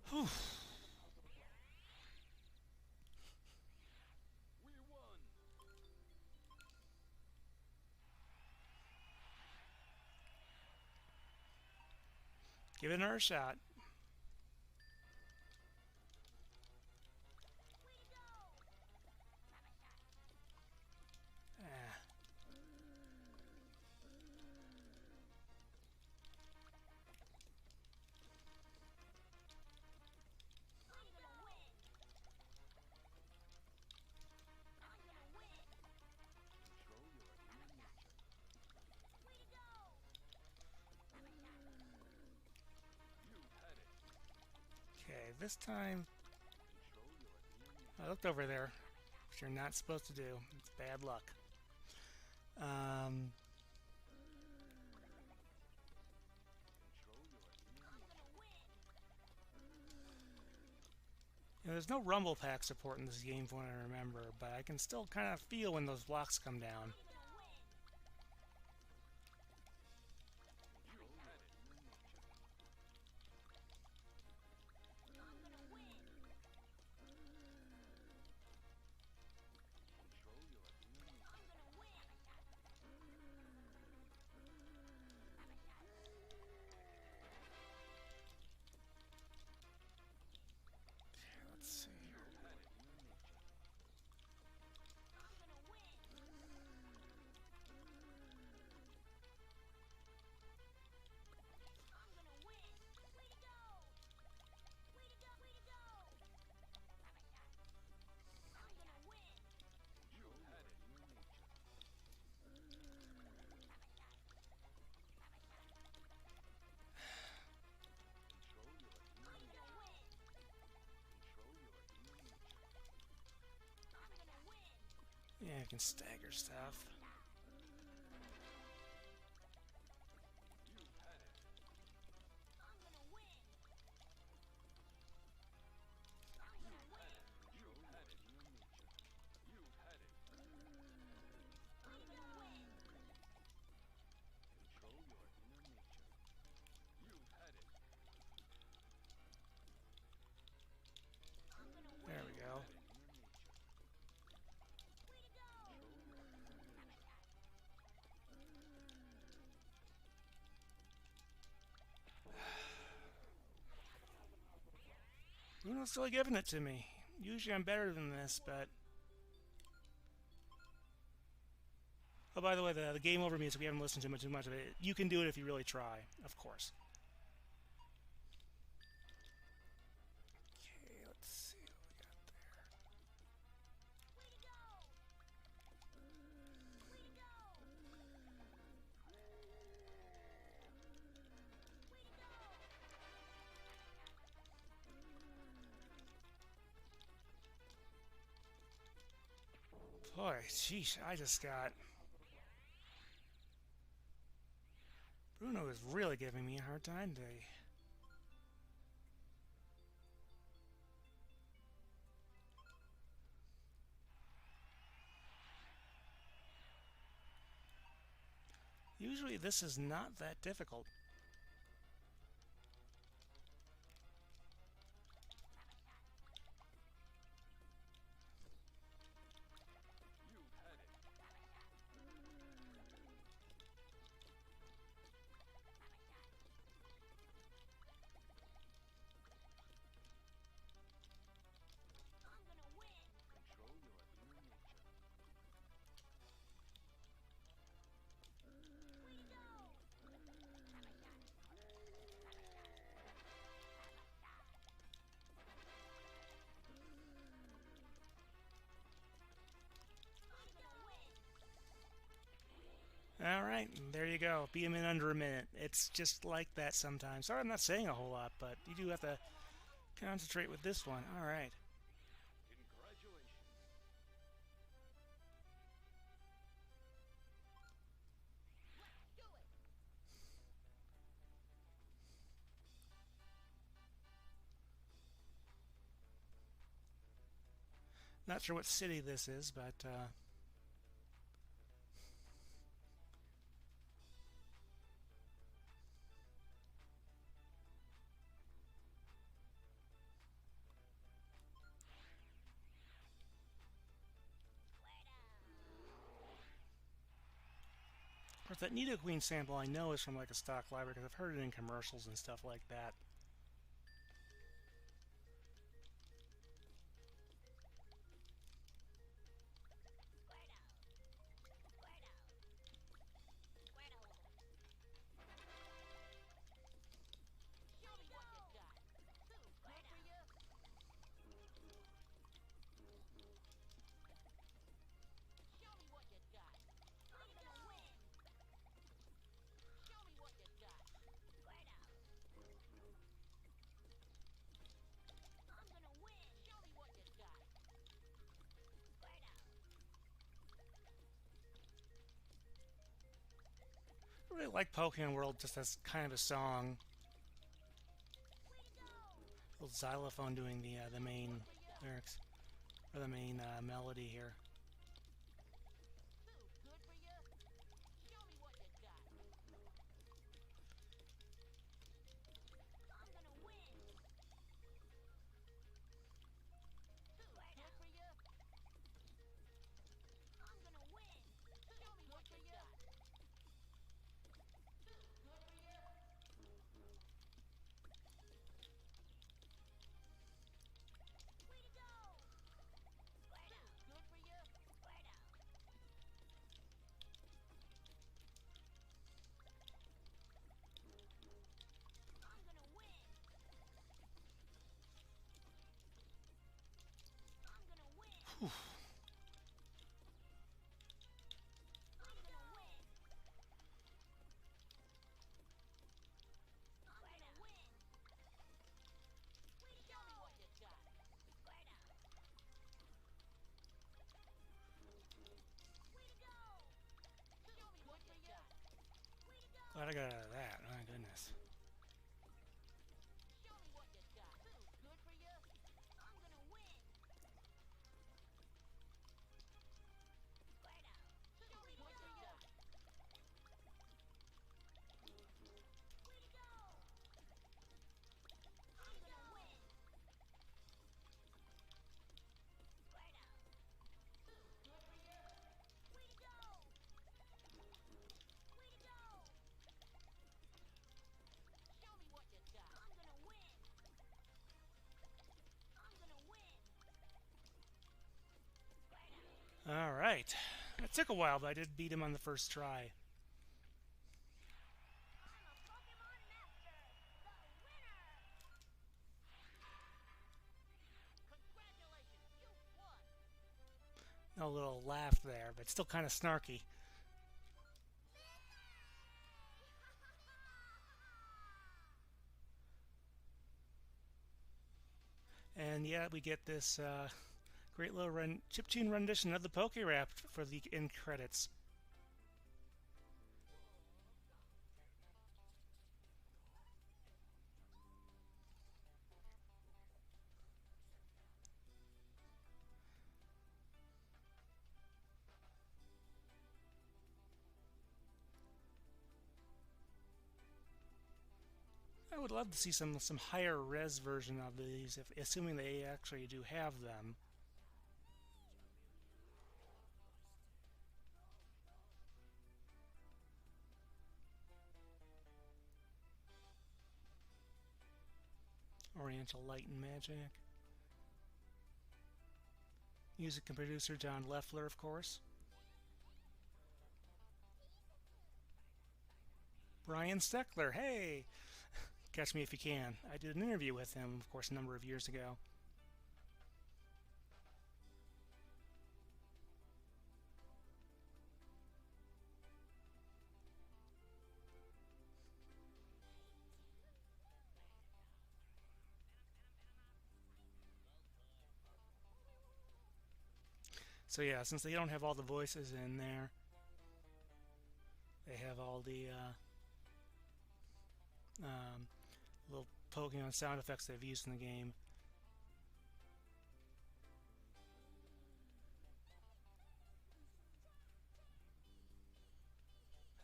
Whew. Give it another shot. Way to go! Okay, this time I looked over there, which you're not supposed to do. It's bad luck. You know, there's no rumble pack support in this game from what I remember, but I can still kind of feel when those blocks come down. Let's see. Yeah, I can stagger stuff. There we go. Bruno's still giving it to me. Usually I'm better than this, but... Oh, by the way, the game over music, we haven't listened to too much of it. You can do it if you really try, of course. Okay, let's see what we got there. Boy, sheesh, I just got... Bruno is really giving me a hard time today. Usually this is not that difficult. Alright, there you go. Beat him in under a minute. It's just like that sometimes. Sorry I'm not saying a whole lot, but you do have to concentrate with this one. Alright. Not sure what city this is, but of course, that Nido Queen sample I know is from like a stock library because I've heard it in commercials and stuff like that. I really like Pokemon World just as kind of a song. Little xylophone doing the main lyrics, or the main melody here. Whew. Glad I got out of that. My goodness. Alright. It took a while, but I did beat him on the first try. No little laugh there, but still kind of snarky. And yeah, we get this great little chiptune rendition of the Poke Rap for the end credits. I would love to see some higher res version of these, assuming they actually do have them. Oriental Light and Magic. Music and producer John Leffler, of course. Brian Steckler, hey! Catch me if you can. I did an interview with him, of course, a number of years ago. So yeah, since they don't have all the voices in there, they have all the little Pokemon sound effects they've used in the game.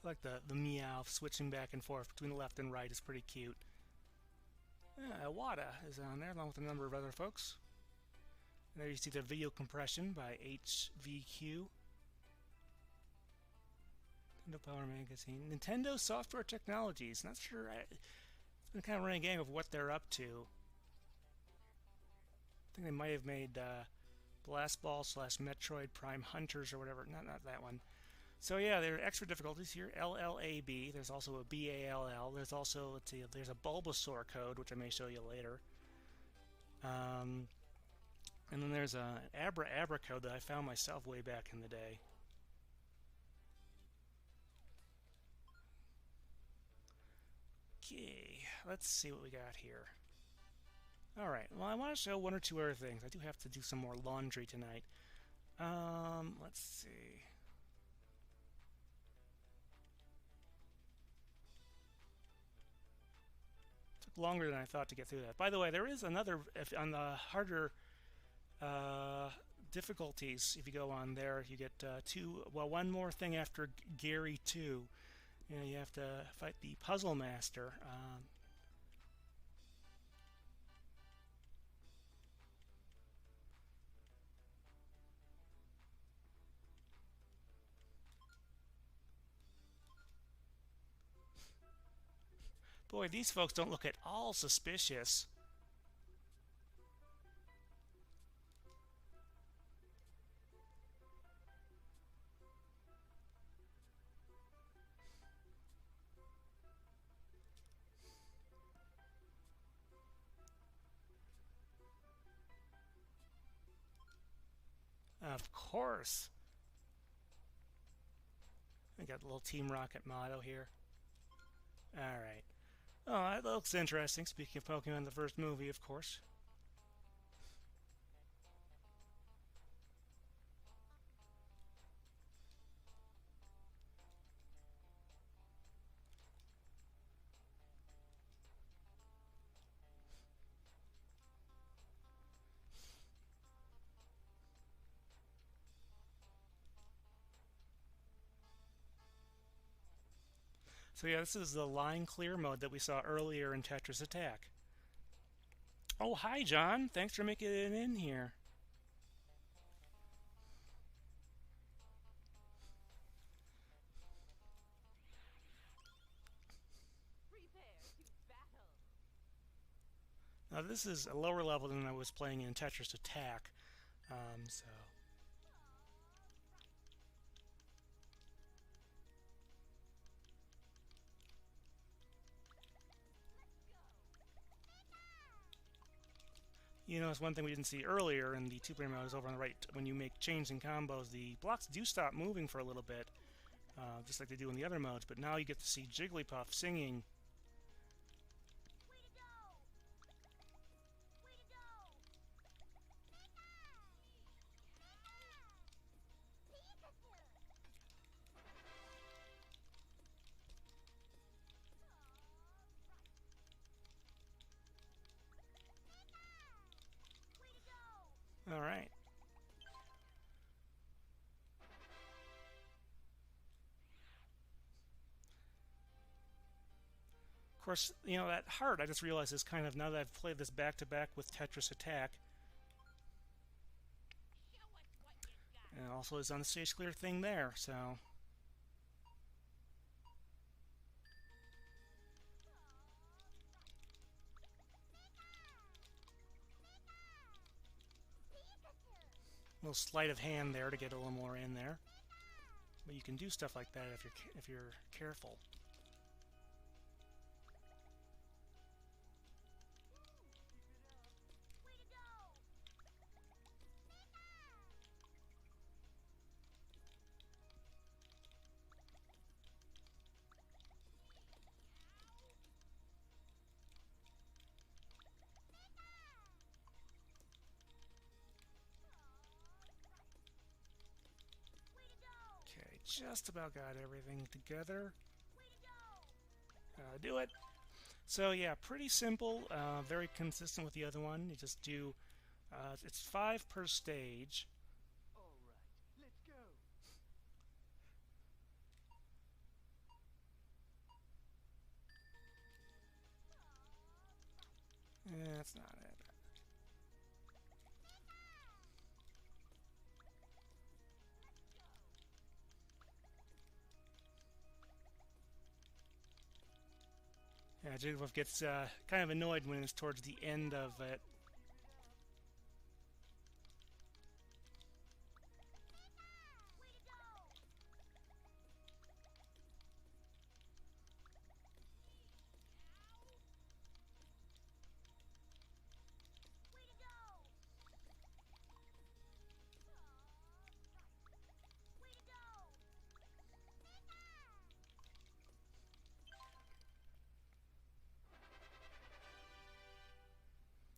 I like the meow switching back and forth between the left and right is pretty cute. Wada is on there along with a number of other folks. And there you see the video compression by HVQ. Nintendo Power Magazine. Nintendo Software Technologies. Not sure. It's been kind of running a game of what they're up to. I think they might have made Blast Ball / Metroid Prime Hunters or whatever. Not that one. So yeah, there are extra difficulties here. LLAB. There's also a BALL. There's also, let's see, there's a Bulbasaur code, which I may show you later. And then there's an Abra code that I found myself way back in the day. Okay, let's see what we got here. Alright, well, I want to show one or two other things. I do have to do some more laundry tonight. Let's see. Took longer than I thought to get through that. By the way, there is another, if on the harder uh, difficulties, if you go on there, you get one more thing after Gary 2. You know, you have to fight the Puzzle Master. Boy, these folks don't look at all suspicious. Of course. I got a little Team Rocket motto here. Alright. Oh, that looks interesting. Speaking of Pokemon, the first movie, of course. So yeah, this is the line clear mode that we saw earlier in Tetris Attack. Oh, hi, John. Thanks for making it in here. Now this is a lower level than I was playing in Tetris Attack, so... You know, it's one thing we didn't see earlier in the two-player mode is over on the right. When you make chains and combos, the blocks do stop moving for a little bit, just like they do in the other modes. But now you get to see Jigglypuff singing. All right. Of course, you know, that heart, I just realized is kind of, now that I've played this back-to-back with Tetris Attack, and it also is on the stage clear thing there, so... A little sleight of hand there to get a little more in there. But you can do stuff like that if you're careful. Just about got everything together. Do it. So yeah, pretty simple, very consistent with the other one. You just do, it's 5 per stage. All right, let's go. That's not it. Yeah, Jigglypuff gets kind of annoyed when it's towards the end of it.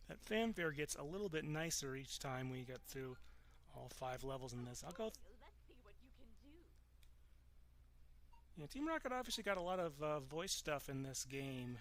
That fanfare gets a little bit nicer each time we get through all 5 levels in this. I'll go... Let's see what you can do. Yeah, Team Rocket obviously got a lot of voice stuff in this game.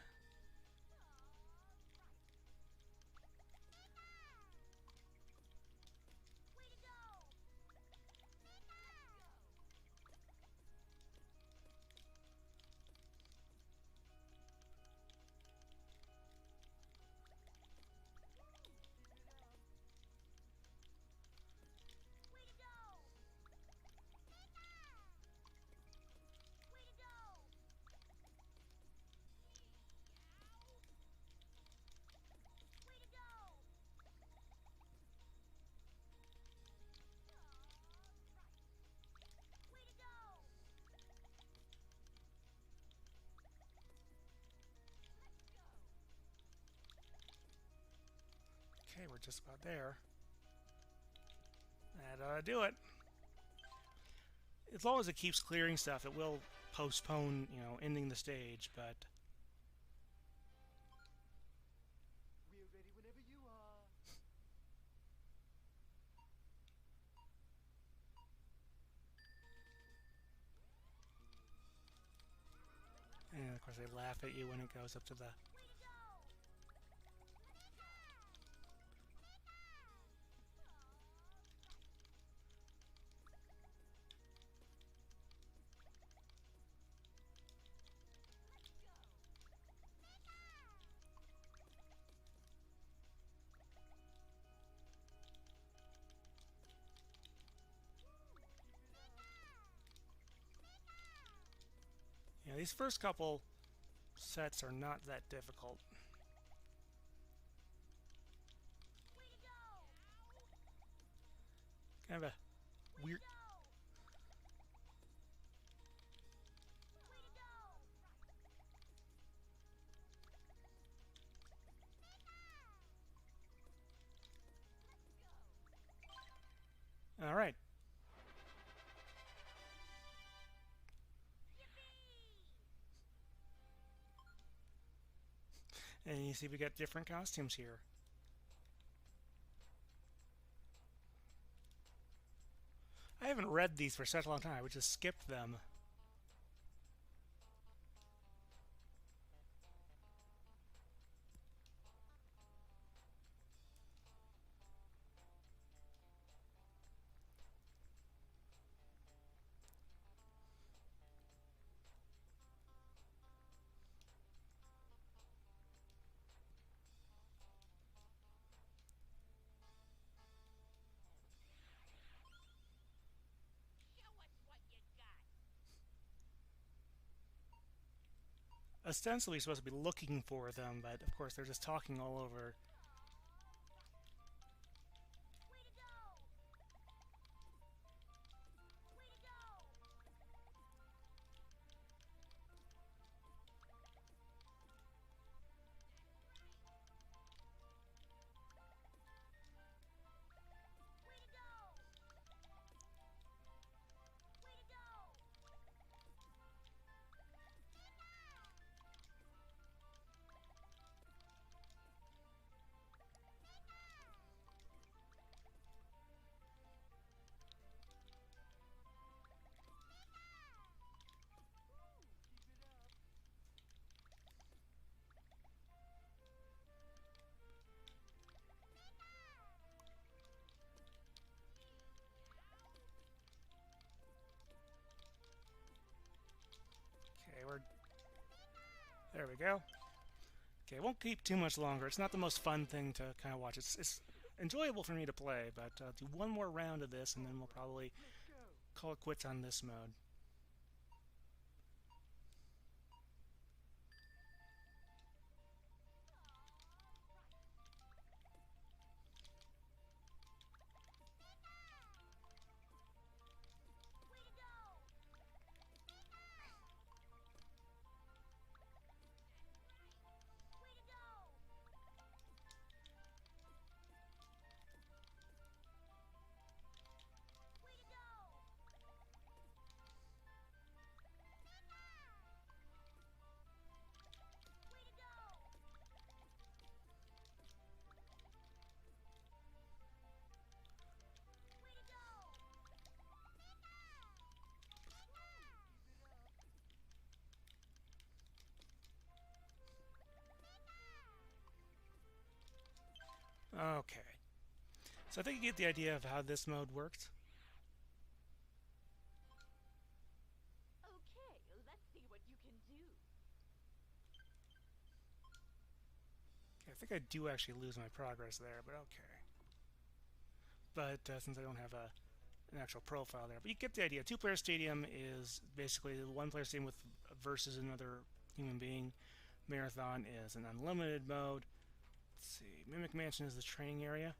Okay, we're just about there. That ought to do it. As long as it keeps clearing stuff, it will postpone, you know, ending the stage, but... We're ready whenever you are. And of course they laugh at you when it goes up to the... Yeah, these first couple sets are not that difficult. Kind of a weird... All right. And you see we got different costumes here. I haven't read these for such a long time. I would just skip them. Show us what you got. Ostensibly supposed to be looking for them, but of course they're just talking all over. Okay, there we go. Okay, it won't keep too much longer. It's not the most fun thing to kind of watch. It's enjoyable for me to play, but do one more round of this, and then we'll probably call it quits on this mode. Okay. So I think you get the idea of how this mode works. Okay, let's see what you can do. I think I do actually lose my progress there, but okay. But since I don't have an actual profile there, but you get the idea. Two-player stadium is basically the one-player stadium with versus another human being. Marathon is an unlimited mode. Let's see. Mimic Mansion is the training area.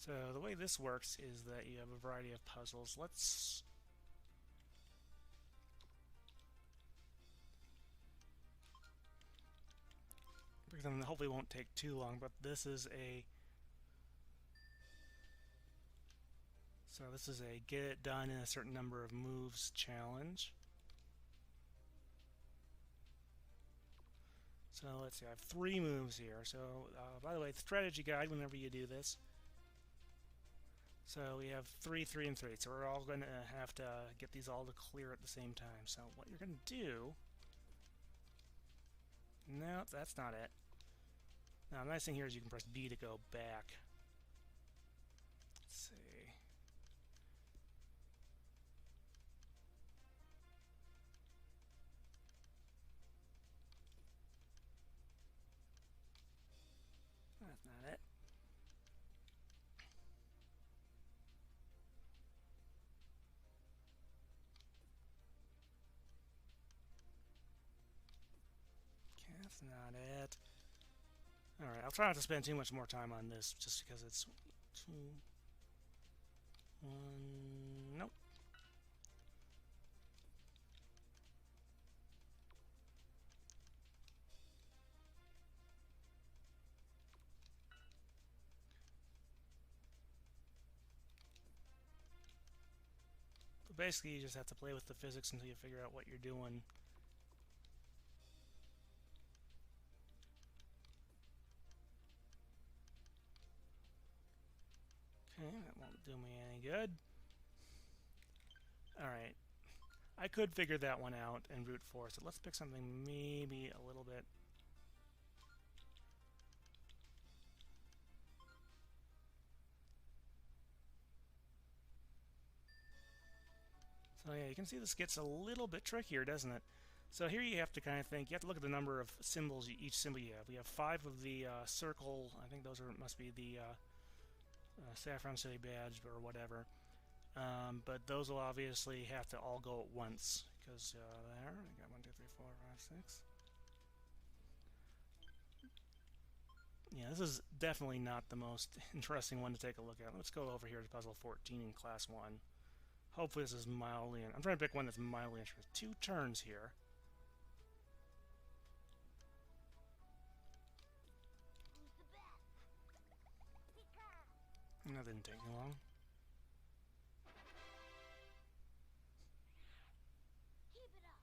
So the way this works is that you have a variety of puzzles. Let's break them. Hopefully it won't take too long, but this is a get it done in a certain number of moves challenge. So let's see, I have 3 moves here. So by the way, the strategy guide whenever you do this. So we have 3, 3, and 3. So we're all going to have to get these all to clear at the same time. So what you're going to do... No, that's not it. Now the nice thing here is you can press B to go back. Let's see. That's not it. Okay, that's not it. Alright, I'll try not to spend too much more time on this, just because it's 2, 1... Nope. But basically, you just have to play with the physics until you figure out what you're doing. Okay, that won't do me any good. Alright. I could figure that one out and brute force it. Let's pick something maybe a little bit... So yeah, you can see this gets a little bit trickier, doesn't it? So here you have to kind of think, you have to look at the number of symbols, each symbol you have. We have 5 of the circle, I think those must be the Saffron City badge or whatever. But those will obviously have to all go at once, because there, I got 1, 2, 3, 4, 5, 6. Yeah, this is definitely not the most interesting one to take a look at. Let's go over here to puzzle 14 in class 1. Hopefully this is mildly... I'm trying to pick one that's mildly interesting. 2 turns here. Who's the best? Pika! That didn't take too long. Keep it up!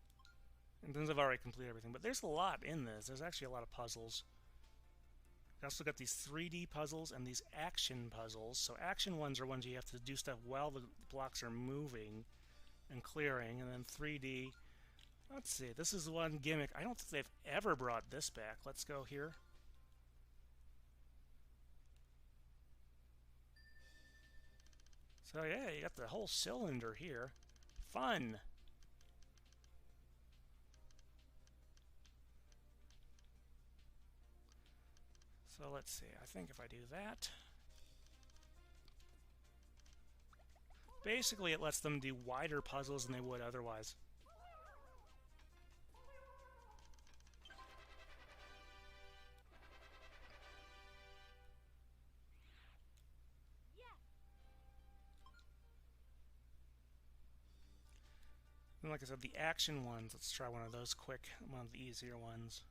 And since I've already completed everything, but there's a lot in this. There's actually a lot of puzzles. I also got these 3D puzzles and these action puzzles. So action ones are ones you have to do stuff while the blocks are moving and clearing. And then 3D, let's see, this is one gimmick. I don't think they've ever brought this back. Let's go here. So yeah, you got the whole cylinder here. Fun! So let's see, I think if I do that... Basically it lets them do wider puzzles than they would otherwise. And like I said, the action ones, let's try one of those quick, one of the easier ones.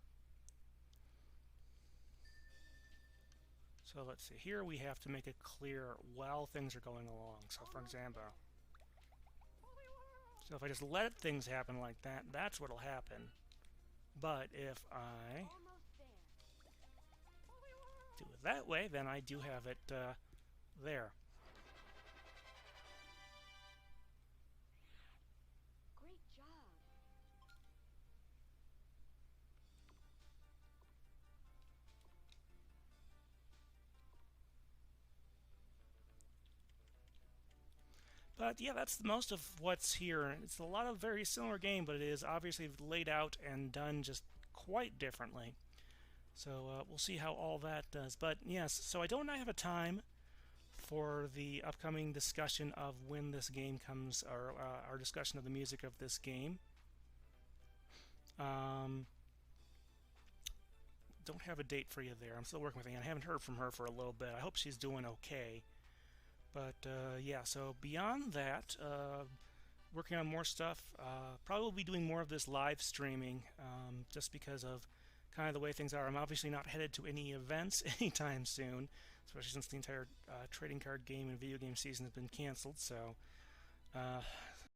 So let's see, here we have to make it clear while things are going along. So for example, so if I just let things happen like that, that's what'll happen. But if I do it that way, then I do have it there. Great job! But yeah, that's most of what's here. It's a lot of very similar game, but it is obviously laid out and done just quite differently. So we'll see how all that does. But yes, so I don't have a time for the upcoming discussion of when this game comes, or our discussion of the music of this game. Don't have a date for you there. I'm still working with Anne. I haven't heard from her for a little bit. I hope she's doing okay. But yeah, so beyond that, working on more stuff. Probably be doing more of this live streaming, just because of kind of the way things are. I'm obviously not headed to any events anytime soon, especially since the entire trading card game and video game season has been canceled. So